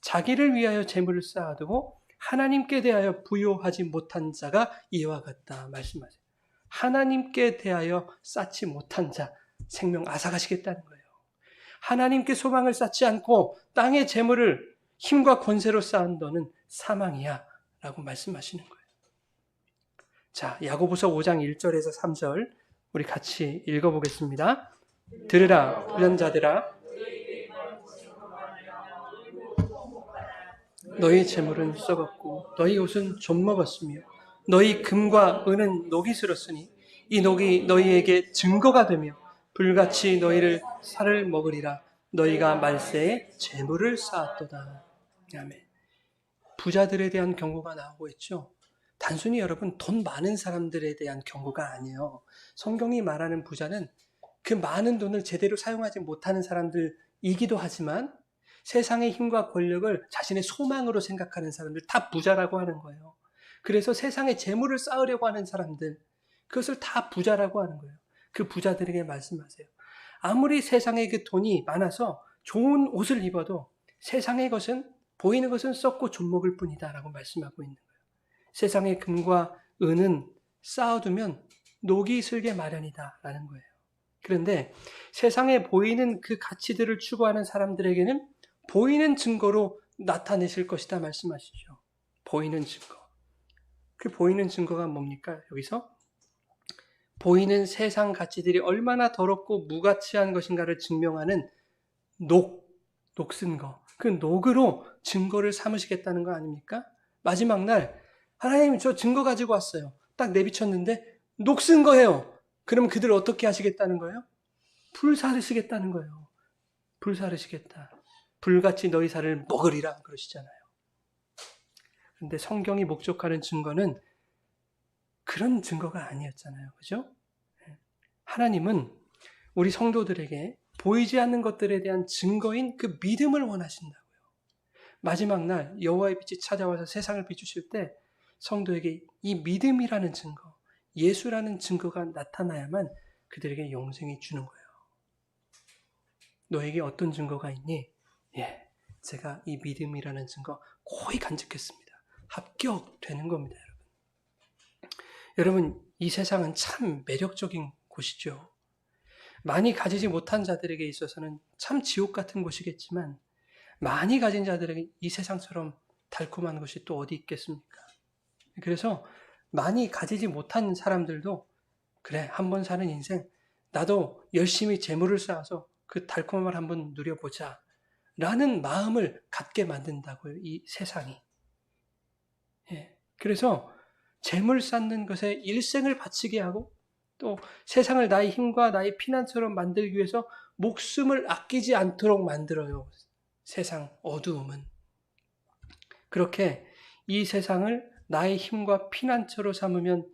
자기를 위하여 재물을 쌓아두고 하나님께 대하여 부요하지 못한 자가 이와 같다 말씀하세요. 하나님께 대하여 쌓지 못한 자, 생명 앗아가시겠다는 거예요. 하나님께 소망을 쌓지 않고 땅의 재물을 힘과 권세로 쌓은 너는 사망이야 라고 말씀하시는 거예요. 자, 야고보서 5장 1절에서 3절 우리 같이 읽어보겠습니다. 들으라 불량자들아, 너희 재물은 썩었고 너희 옷은 좀 먹었으며 너희 금과 은은 녹이 슬었으니 이 녹이 너희에게 증거가 되며 불같이 너희를 살을 먹으리라. 너희가 말세에 재물을 쌓았도다. 아멘. 부자들에 대한 경고가 나오고 있죠. 단순히 여러분 돈 많은 사람들에 대한 경고가 아니에요. 성경이 말하는 부자는 그 많은 돈을 제대로 사용하지 못하는 사람들이기도 하지만 세상의 힘과 권력을 자신의 소망으로 생각하는 사람들 다 부자라고 하는 거예요. 그래서 세상에 재물을 쌓으려고 하는 사람들, 그것을 다 부자라고 하는 거예요. 그 부자들에게 말씀하세요. 아무리 세상에 그 돈이 많아서 좋은 옷을 입어도 세상의 것은 보이는 것은 썩고 좀먹을 뿐이다 라고 말씀하고 있는 거예요. 세상의 금과 은은 쌓아두면 녹이 슬게 마련이다 라는 거예요. 그런데 세상에 보이는 그 가치들을 추구하는 사람들에게는 보이는 증거로 나타내실 것이다 말씀하시죠. 보이는 증거. 그 보이는 증거가 뭡니까? 여기서 보이는 세상 가치들이 얼마나 더럽고 무가치한 것인가를 증명하는 녹슨 거. 그 녹으로 증거를 삼으시겠다는 거 아닙니까? 마지막 날 하나님 저 증거 가지고 왔어요. 딱 내비쳤는데 녹슨 거예요. 그럼 그들 어떻게 하시겠다는 거예요? 불사르시겠다는 거예요. 불사르시겠다. 불같이 너희 살을 먹으리라 그러시잖아요. 그런데 성경이 목적하는 증거는 그런 증거가 아니었잖아요. 그죠? 하나님은 우리 성도들에게 보이지 않는 것들에 대한 증거인 그 믿음을 원하신다고요. 마지막 날 여호와의 빛이 찾아와서 세상을 비추실 때 성도에게 이 믿음이라는 증거, 예수라는 증거가 나타나야만 그들에게 영생이 주는 거예요. 너에게 어떤 증거가 있니? 예, 제가 이 믿음이라는 증거 거의 간직했습니다. 합격되는 겁니다, 여러분. 여러분, 이 세상은 참 매력적인 곳이죠. 많이 가지지 못한 자들에게 있어서는 참 지옥 같은 곳이겠지만 많이 가진 자들에게 이 세상처럼 달콤한 것이 또 어디 있겠습니까? 그래서 많이 가지지 못한 사람들도 그래, 한번 사는 인생 나도 열심히 재물을 쌓아서 그 달콤함을 한번 누려보자 라는 마음을 갖게 만든다고요, 이 세상이. 예, 그래서 재물 쌓는 것에 일생을 바치게 하고 또 세상을 나의 힘과 나의 피난처럼 만들기 위해서 목숨을 아끼지 않도록 만들어요. 세상 어두움은. 그렇게 이 세상을 나의 힘과 피난처로 삼으면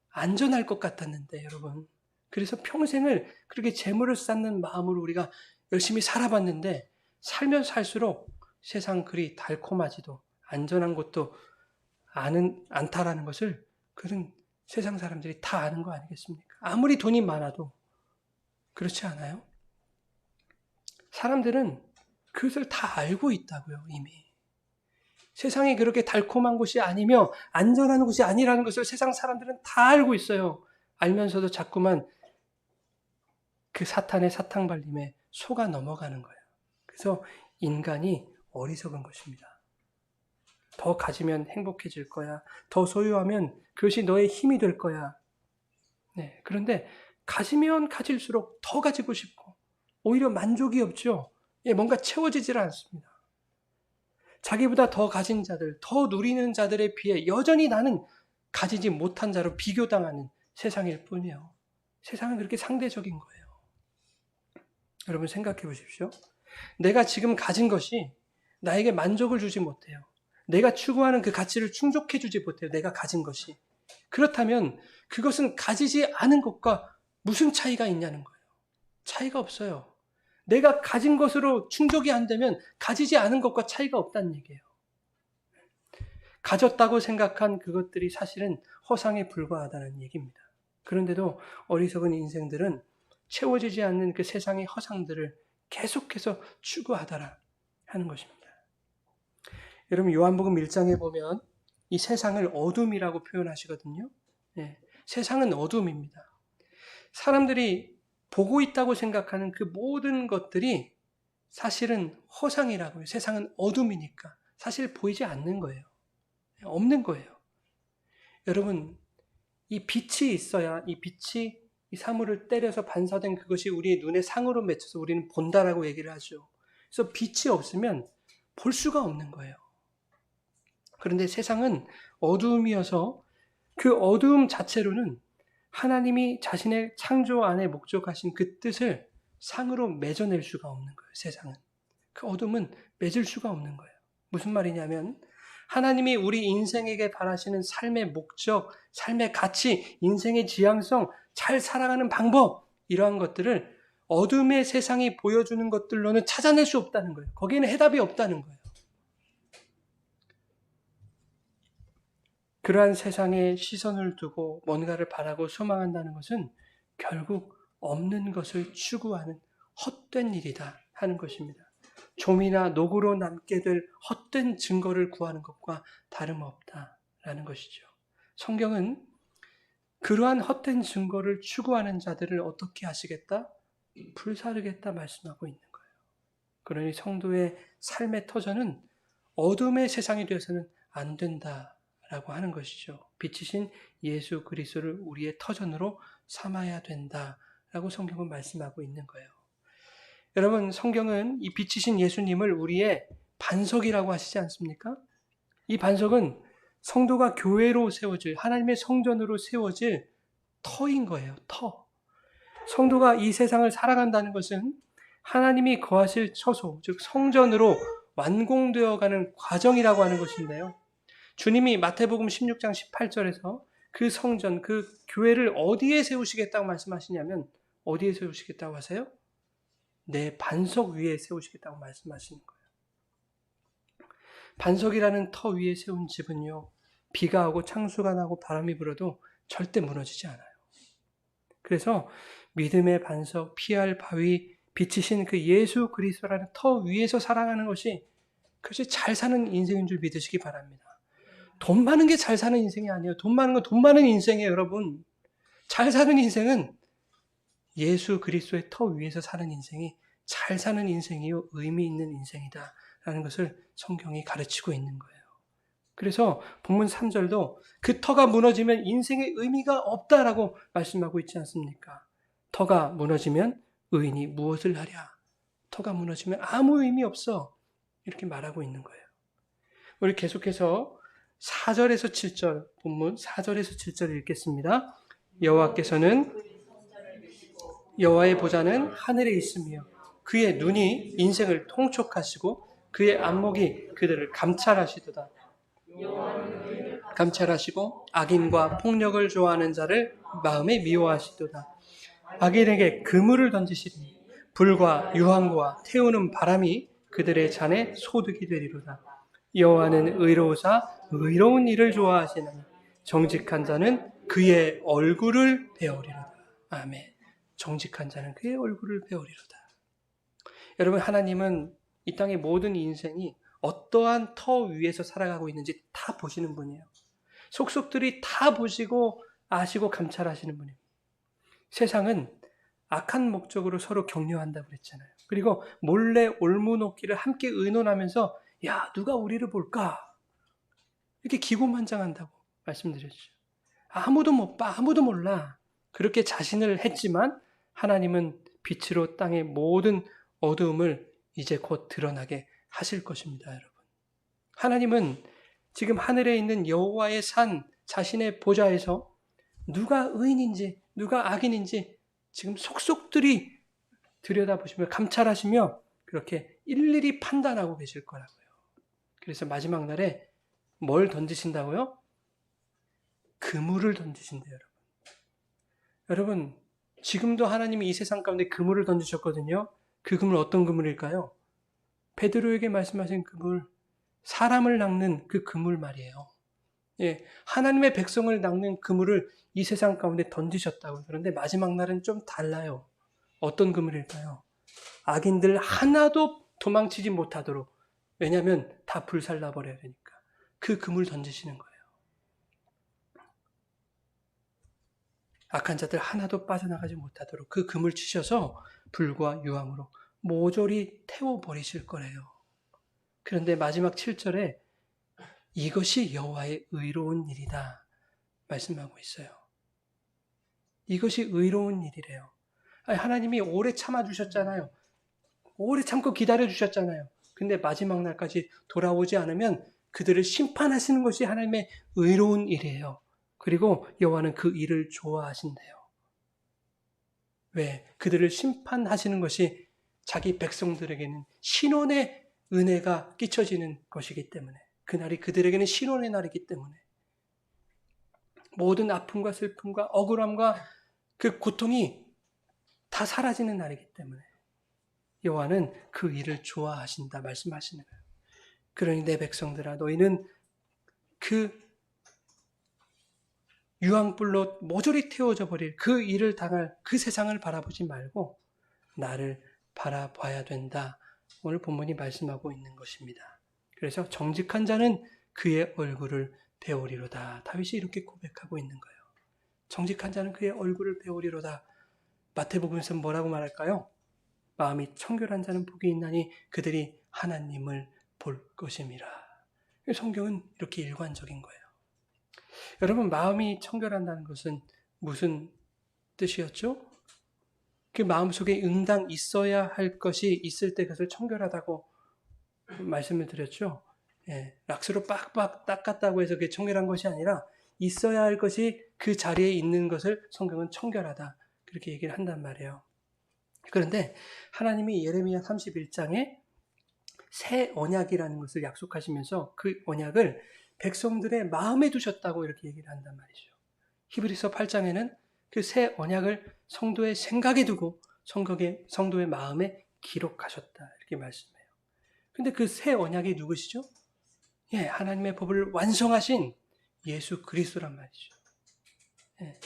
안전할 것 같았는데 여러분. 그래서 평생을 그렇게 재물을 쌓는 마음으로 우리가 열심히 살아봤는데 살면 살수록 세상 그리 달콤하지도 안전한 것도 않다라는 것을 그런 세상 사람들이 다 아는 거 아니겠습니까? 아무리 돈이 많아도 그렇지 않아요? 사람들은 그것을 다 알고 있다고요, 이미. 세상이 그렇게 달콤한 곳이 아니며 안전한 곳이 아니라는 것을 세상 사람들은 다 알고 있어요. 알면서도 자꾸만 그 사탄의 사탕발림에 속아 넘어가는 거예요. 그래서 인간이 어리석은 것입니다. 더 가지면 행복해질 거야. 더 소유하면 그것이 너의 힘이 될 거야. 네, 그런데 가지면 가질수록 더 가지고 싶고 오히려 만족이 없죠. 뭔가 채워지질 않습니다. 자기보다 더 가진 자들, 더 누리는 자들에 비해 여전히 나는 가지지 못한 자로 비교당하는 세상일 뿐이에요. 세상은 그렇게 상대적인 거예요. 여러분 생각해 보십시오. 내가 지금 가진 것이 나에게 만족을 주지 못해요. 내가 추구하는 그 가치를 충족해 주지 못해요. 내가 가진 것이. 그렇다면 그것은 가지지 않은 것과 무슨 차이가 있냐는 거예요. 차이가 없어요. 내가 가진 것으로 충족이 안 되면 가지지 않은 것과 차이가 없다는 얘기예요. 가졌다고 생각한 그것들이 사실은 허상에 불과하다는 얘기입니다. 그런데도 어리석은 인생들은 채워지지 않는 그 세상의 허상들을 계속해서 추구하더라 하는 것입니다. 여러분 요한복음 1장에 보면 이 세상을 어둠이라고 표현하시거든요. 네, 세상은 어둠입니다. 사람들이 보고 있다고 생각하는 그 모든 것들이 사실은 허상이라고요. 세상은 어둠이니까 사실 보이지 않는 거예요. 없는 거예요. 여러분 이 빛이 있어야 이 빛이 이 사물을 때려서 반사된 그것이 우리의 눈에 상으로 맺혀서 우리는 본다라고 얘기를 하죠. 그래서 빛이 없으면 볼 수가 없는 거예요. 그런데 세상은 어두움이어서 그 어두움 자체로는 하나님이 자신의 창조 안에 목적하신 그 뜻을 상으로 맺어낼 수가 없는 거예요. 세상은. 그 어둠은 맺을 수가 없는 거예요. 무슨 말이냐면 하나님이 우리 인생에게 바라시는 삶의 목적, 삶의 가치, 인생의 지향성, 잘 살아가는 방법 이러한 것들을 어둠의 세상이 보여주는 것들로는 찾아낼 수 없다는 거예요. 거기에는 해답이 없다는 거예요. 그러한 세상에 시선을 두고 뭔가를 바라고 소망한다는 것은 결국 없는 것을 추구하는 헛된 일이다 하는 것입니다. 좀이나 녹으로 남게 될 헛된 증거를 구하는 것과 다름없다라는 것이죠. 성경은 그러한 헛된 증거를 추구하는 자들을 어떻게 하시겠다? 불사르겠다 말씀하고 있는 거예요. 그러니 성도의 삶의 터전은 어둠의 세상이 되어서는 안 된다라고 하는 것이죠. 빛이신 예수 그리스도를 우리의 터전으로 삼아야 된다라고 성경은 말씀하고 있는 거예요. 여러분 성경은 이 빛이신 예수님을 우리의 반석이라고 하시지 않습니까? 이 반석은 성도가 교회로 세워질 하나님의 성전으로 세워질 터인 거예요. 터. 성도가 이 세상을 살아간다는 것은 하나님이 거하실 처소, 즉 성전으로 완공되어가는 과정이라고 하는 것인데요. 주님이 마태복음 16장 18절에서 그 성전, 그 교회를 어디에 세우시겠다고 말씀하시냐면 어디에 세우시겠다고 하세요? 내 반석 위에 세우시겠다고 말씀하시는 거예요. 반석이라는 터 위에 세운 집은요, 비가 오고 창수가 나고 바람이 불어도 절대 무너지지 않아요. 그래서 믿음의 반석, 피할 바위, 빛이신 그 예수 그리스도라는 터 위에서 살아가는 것이 그것이 잘 사는 인생인 줄 믿으시기 바랍니다. 돈 많은 게 잘 사는 인생이 아니에요. 돈 많은 건 돈 많은 인생이에요, 여러분. 잘 사는 인생은 예수 그리스도의 터 위에서 사는 인생이 잘 사는 인생이요, 의미 있는 인생이다 라는 것을 성경이 가르치고 있는 거예요. 그래서 본문 3절도 그 터가 무너지면 인생의 의미가 없다라고 말씀하고 있지 않습니까? 터가 무너지면 의인이 무엇을 하랴? 터가 무너지면 아무 의미 없어. 이렇게 말하고 있는 거예요. 우리 계속해서 4절에서 7절, 본문 4절에서 7절 읽겠습니다. 여호와께서는 여호와의 보좌는 하늘에 있으며 그의 눈이 인생을 통촉하시고 그의 안목이 그들을 감찰하시도다. 감찰하시고 악인과 폭력을 좋아하는 자를 마음에 미워하시도다. 악인에게 그물을 던지시리니 불과 유황과 태우는 바람이 그들의 잔에 소득이 되리로다. 여호와는 의로우사 의로운 일을 좋아하시나니 정직한 자는 그의 얼굴을 배우리로다. 아멘. 정직한 자는 그의 얼굴을 배우리로다. 여러분, 하나님은 이 땅의 모든 인생이 어떠한 터 위에서 살아가고 있는지 다 보시는 분이에요. 속속들이 다 보시고 아시고 감찰하시는 분입니다. 세상은 악한 목적으로 서로 격려한다고 그랬잖아요. 그리고 몰래 올무놓기를 함께 의논하면서 야, 누가 우리를 볼까? 이렇게 기고만장한다고 말씀드렸죠. 아무도 못 봐, 아무도 몰라. 그렇게 자신을 했지만 하나님은 빛으로 땅의 모든 어두움을 이제 곧 드러나게 하실 것입니다, 여러분. 하나님은 지금 하늘에 있는 여호와의 산 자신의 보좌에서 누가 의인인지 누가 악인인지 지금 속속들이 들여다보시며 감찰하시며 그렇게 일일이 판단하고 계실 거라고요. 그래서 마지막 날에 뭘 던지신다고요? 그물을 던지신대요, 여러분. 여러분, 지금도 하나님이 이 세상 가운데 그물을 던지셨거든요. 그 그물 어떤 그물일까요? 베드로에게 말씀하신 그물, 사람을 낚는 그 그물 말이에요. 예, 하나님의 백성을 낚는 그물을 이 세상 가운데 던지셨다고. 그런데 마지막 날은 좀 달라요. 어떤 그물일까요? 악인들 하나도 도망치지 못하도록. 왜냐하면 다 불살라 버려야 되니까. 그 그물 던지시는 거예요. 악한 자들 하나도 빠져나가지 못하도록 그 그물 치셔서 불과 유황으로 모조리 태워버리실 거래요. 그런데 마지막 7절에 이것이 여호와의 의로운 일이다 말씀하고 있어요. 이것이 의로운 일이래요. 하나님이 오래 참아주셨잖아요. 오래 참고 기다려주셨잖아요. 근데 마지막 날까지 돌아오지 않으면 그들을 심판하시는 것이 하나님의 의로운 일이에요. 그리고 여호와는 그 일을 좋아하신대요. 왜? 그들을 심판하시는 것이 자기 백성들에게는 신원의 은혜가 끼쳐지는 것이기 때문에, 그날이 그들에게는 신원의 날이기 때문에, 모든 아픔과 슬픔과 억울함과 그 고통이 다 사라지는 날이기 때문에 여호와는 그 일을 좋아하신다 말씀하시는 거예요. 그러니 내 백성들아, 너희는 그 유황불로 모조리 태워져 버릴 그 일을 당할 그 세상을 바라보지 말고 나를 바라봐야 된다. 오늘 본문이 말씀하고 있는 것입니다. 그래서 정직한 자는 그의 얼굴을 배우리로다. 다윗이 이렇게 고백하고 있는 거예요. 정직한 자는 그의 얼굴을 배우리로다. 마태복음에서는 뭐라고 말할까요? 마음이 청결한 자는 복이 있나니 그들이 하나님을 볼 것임이라. 성경은 이렇게 일관적인 거예요. 여러분, 마음이 청결한다는 것은 무슨 뜻이었죠? 그 마음속에 응당 있어야 할 것이 있을 때 그것을 청결하다고 말씀을 드렸죠. 예, 락스로 빡빡 닦았다고 해서 그게 청결한 것이 아니라 있어야 할 것이 그 자리에 있는 것을 성경은 청결하다. 그렇게 얘기를 한단 말이에요. 그런데 하나님이 예레미야 31장에 새 언약이라는 것을 약속하시면서 그 언약을 백성들의 마음에 두셨다고 이렇게 얘기를 한단 말이죠. 히브리서 8장에는 그 새 언약을 성도의 생각에 두고 성도의 마음에 기록하셨다 이렇게 말씀해요. 근데 그 새 언약이 누구시죠? 예, 하나님의 법을 완성하신 예수 그리스도란 말이죠. 예.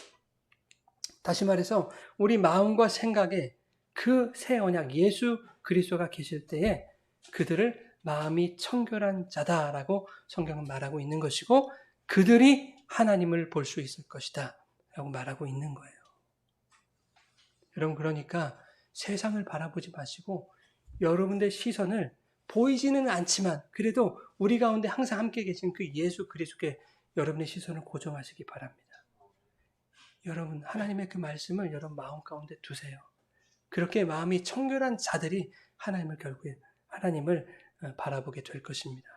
다시 말해서 우리 마음과 생각에 그 새 언약 예수 그리스도가 계실 때에 그들을 마음이 청결한 자다라고 성경은 말하고 있는 것이고 그들이 하나님을 볼 수 있을 것이다 라고 말하고 있는 거예요. 여러분, 그러니까 세상을 바라보지 마시고 여러분의 시선을 보이지는 않지만 그래도 우리 가운데 항상 함께 계신 그 예수 그리스도께 여러분의 시선을 고정하시기 바랍니다. 여러분, 하나님의 그 말씀을 여러분 마음 가운데 두세요. 그렇게 마음이 청결한 자들이 결국에 하나님을 바라보게 될 것입니다.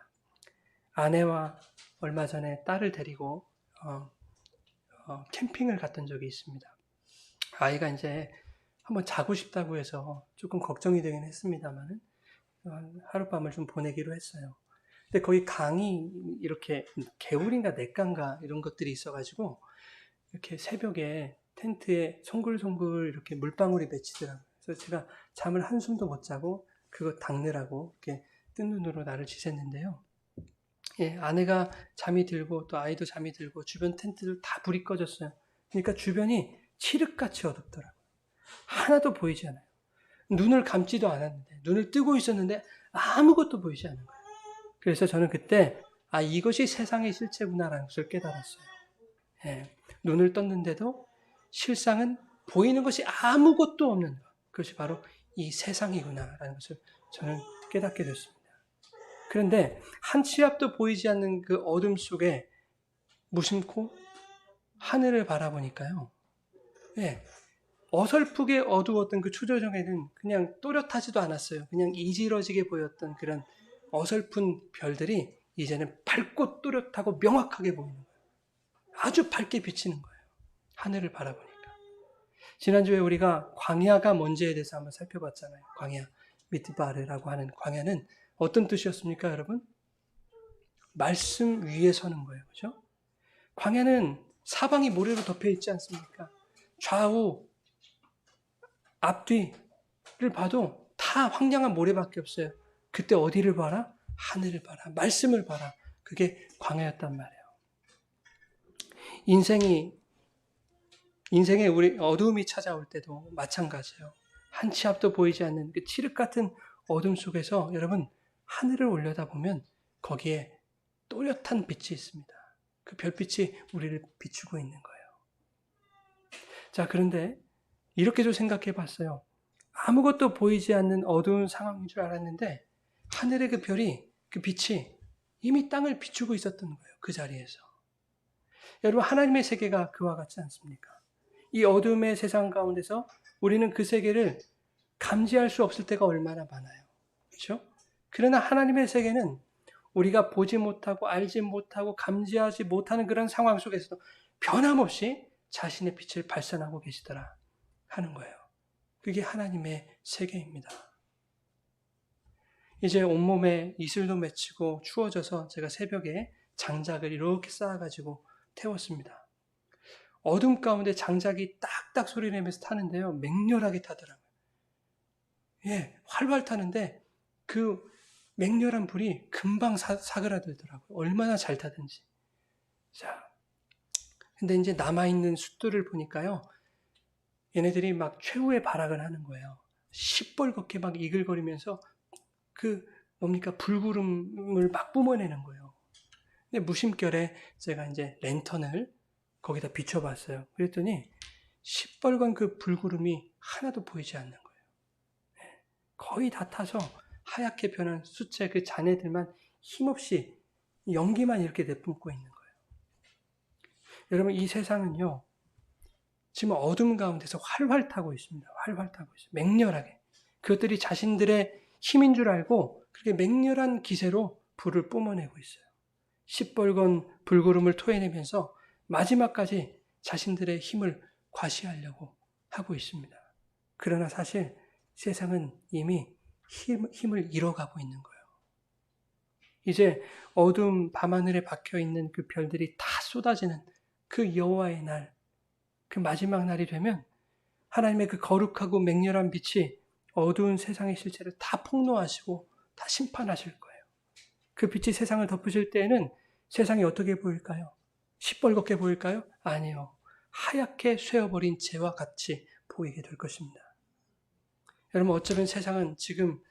아내와 얼마 전에 딸을 데리고 캠핑을 갔던 적이 있습니다. 아이가 이제 한번 자고 싶다고 해서 조금 걱정이 되긴 했습니다만은 하룻밤을 좀 보내기로 했어요. 근데 거기 강이 이렇게 개울인가 냇가인가 이런 것들이 있어가지고 이렇게 새벽에 텐트에 송글송글 이렇게 물방울이 맺히더라고요. 그래서 제가 잠을 한숨도 못 자고 그거 닦느라고 이렇게 뜬 눈으로 나를 지샜는데요. 예, 아내가 잠이 들고 또 아이도 잠이 들고 주변 텐트들 다 불이 꺼졌어요. 그러니까 주변이 칠흑같이 어둡더라고요. 하나도 보이지 않아요. 눈을 감지도 않았는데, 눈을 뜨고 있었는데 아무것도 보이지 않는 거예요. 그래서 저는 그때 이것이 세상의 실체구나라는 것을 깨달았어요. 예, 눈을 떴는데도 실상은 보이는 것이 아무것도 없는 것. 그것이 바로 이 세상이구나라는 것을 저는 깨닫게 됐습니다. 그런데 한 치 앞도 보이지 않는 그 어둠 속에 무심코 하늘을 바라보니까요. 예, 어설프게 어두웠던 그 초저녁에는 그냥 또렷하지도 않았어요. 그냥 이지러지게 보였던 그런 어설픈 별들이 이제는 밝고 또렷하고 명확하게 보이는 거예요. 아주 밝게 비치는 거예요. 하늘을 바라보니까. 지난주에 우리가 광야가 뭔지에 대해서 한번 살펴봤잖아요. 광야, 미드바르라고 하는 광야는 어떤 뜻이었습니까, 여러분? 말씀 위에 서는 거예요. 그죠? 광야는 사방이 모래로 덮여 있지 않습니까? 좌우, 앞뒤를 봐도 다 황량한 모래밖에 없어요. 그때 어디를 봐라? 하늘을 봐라. 말씀을 봐라. 그게 광야였단 말이에요. 인생에 우리 어두움이 찾아올 때도 마찬가지예요. 한 치 앞도 보이지 않는 그 칠흑 같은 어둠 속에서 여러분 하늘을 올려다보면 거기에 또렷한 빛이 있습니다. 그 별빛이 우리를 비추고 있는 거예요. 자, 그런데 이렇게도 생각해 봤어요. 아무것도 보이지 않는 어두운 상황인 줄 알았는데 하늘의 그 별이, 그 빛이 이미 땅을 비추고 있었던 거예요. 그 자리에서. 여러분, 하나님의 세계가 그와 같지 않습니까? 이 어둠의 세상 가운데서 우리는 그 세계를 감지할 수 없을 때가 얼마나 많아요. 그렇죠? 그러나 하나님의 세계는 우리가 보지 못하고 알지 못하고 감지하지 못하는 그런 상황 속에서도 변함없이 자신의 빛을 발산하고 계시더라 하는 거예요. 그게 하나님의 세계입니다. 이제 온몸에 이슬도 맺히고 추워져서 제가 새벽에 장작을 이렇게 쌓아가지고 태웠습니다. 어둠 가운데 장작이 딱딱 소리 내면서 타는데요. 맹렬하게 타더라고요. 예, 활활 타는데 그 맹렬한 불이 금방 사그라들더라고요. 얼마나 잘 타든지. 자, 근데 이제 남아있는 숫들을 보니까요. 얘네들이 막 최후의 발악을 하는 거예요. 시뻘겋게 막 이글거리면서 그 뭡니까 불구름을 막 뿜어내는 거예요. 근데 무심결에 제가 이제 랜턴을 거기다 비춰봤어요. 그랬더니 시뻘건 그 불구름이 하나도 보이지 않는 거예요. 거의 다 타서 하얗게 변한 숫의 그 잔해들만 힘없이 연기만 이렇게 내뿜고 있는 거예요. 여러분 이 세상은요. 지금 어둠 가운데서 활활 타고 있습니다. 활활 타고 있어요. 맹렬하게. 그것들이 자신들의 힘인 줄 알고 그렇게 맹렬한 기세로 불을 뿜어내고 있어요. 시뻘건 불구름을 토해내면서 마지막까지 자신들의 힘을 과시하려고 하고 있습니다. 그러나 사실 세상은 이미 힘을 잃어가고 있는 거예요. 이제 어두운 밤하늘에 박혀있는 그 별들이 다 쏟아지는 그 여호와의 날, 그 마지막 날이 되면 하나님의 그 거룩하고 맹렬한 빛이 어두운 세상의 실체를 다 폭로하시고 다 심판하실 거예요. 그 빛이 세상을 덮으실 때에는 세상이 어떻게 보일까요? 시뻘겋게 보일까요? 아니요. 하얗게 쇠어버린 재와 같이 보이게 될 것입니다. 여러분 어쩌면 세상은 지금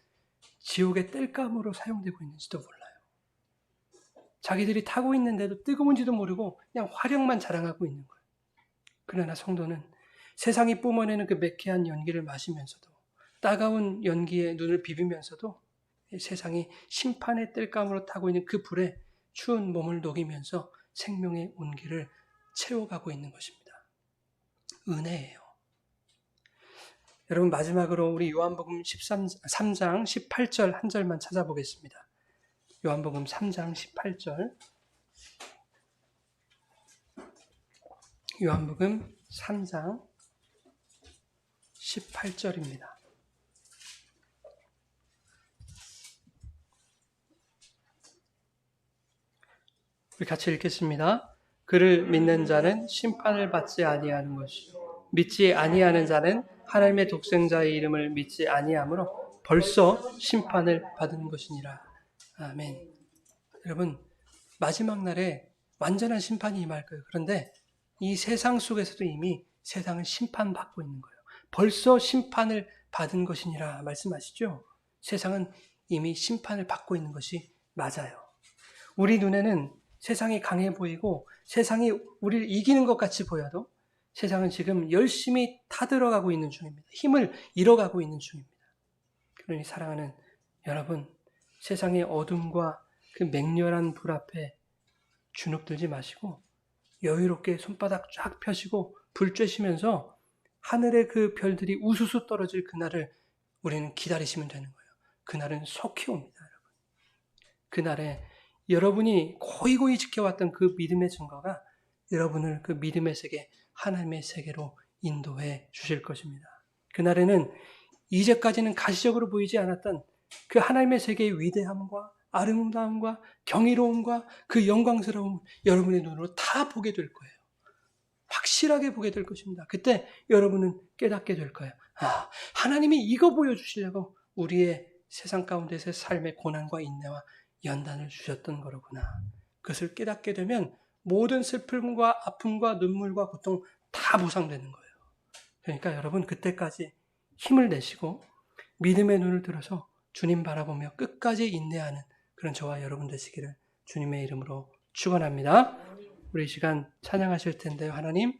지옥의 땔감으로 사용되고 있는지도 몰라요. 자기들이 타고 있는데도 뜨거운지도 모르고 그냥 화력만 자랑하고 있는 거예요. 그러나 성도는 세상이 뿜어내는 그 매캐한 연기를 마시면서도 따가운 연기에 눈을 비비면서도 세상이 심판의 땔감으로 타고 있는 그 불에 추운 몸을 녹이면서 생명의 온기를 채워가고 있는 것입니다. 은혜예요. 여러분 마지막으로 우리 요한복음 3장 18절 한 절만 찾아보겠습니다. 요한복음 3장 18절 요한복음 3장 18절입니다. 우리 같이 읽겠습니다. 그를 믿는 자는 심판을 받지 아니하는 것이요 믿지 아니하는 자는 하나님의 독생자의 이름을 믿지 아니하므로 벌써 심판을 받은 것이니라. 아멘. 여러분, 마지막 날에 완전한 심판이 임할 거예요. 그런데 이 세상 속에서도 이미 세상을 심판받고 있는 거예요. 벌써 심판을 받은 것이니라 말씀하시죠? 세상은 이미 심판을 받고 있는 것이 맞아요. 우리 눈에는 세상이 강해 보이고 세상이 우리를 이기는 것 같이 보여도 세상은 지금 열심히 타들어가고 있는 중입니다. 힘을 잃어가고 있는 중입니다. 그러니 사랑하는 여러분, 세상의 어둠과 그 맹렬한 불 앞에 주눅들지 마시고 여유롭게 손바닥 쫙 펴시고 불 쬐시면서 하늘의 그 별들이 우수수 떨어질 그날을 우리는 기다리시면 되는 거예요. 그날은 속히 옵니다, 여러분. 그날에 여러분이 고이고이 지켜왔던 그 믿음의 증거가 여러분을 그 믿음의 세계, 하나님의 세계로 인도해 주실 것입니다. 그날에는 이제까지는 가시적으로 보이지 않았던 그 하나님의 세계의 위대함과 아름다움과 경이로움과 그 영광스러움 여러분의 눈으로 다 보게 될 거예요. 확실하게 보게 될 것입니다. 그때 여러분은 깨닫게 될 거예요. 아, 하나님이 이거 보여주시려고 우리의 세상 가운데서의 삶의 고난과 인내와 연단을 주셨던 거로구나. 그것을 깨닫게 되면 모든 슬픔과 아픔과 눈물과 고통 다 보상되는 거예요. 그러니까 여러분 그때까지 힘을 내시고 믿음의 눈을 들어서 주님 바라보며 끝까지 인내하는 그런 저와 여러분 되시기를 주님의 이름으로 축원합니다. 우리 이 시간 찬양하실 텐데요. 하나님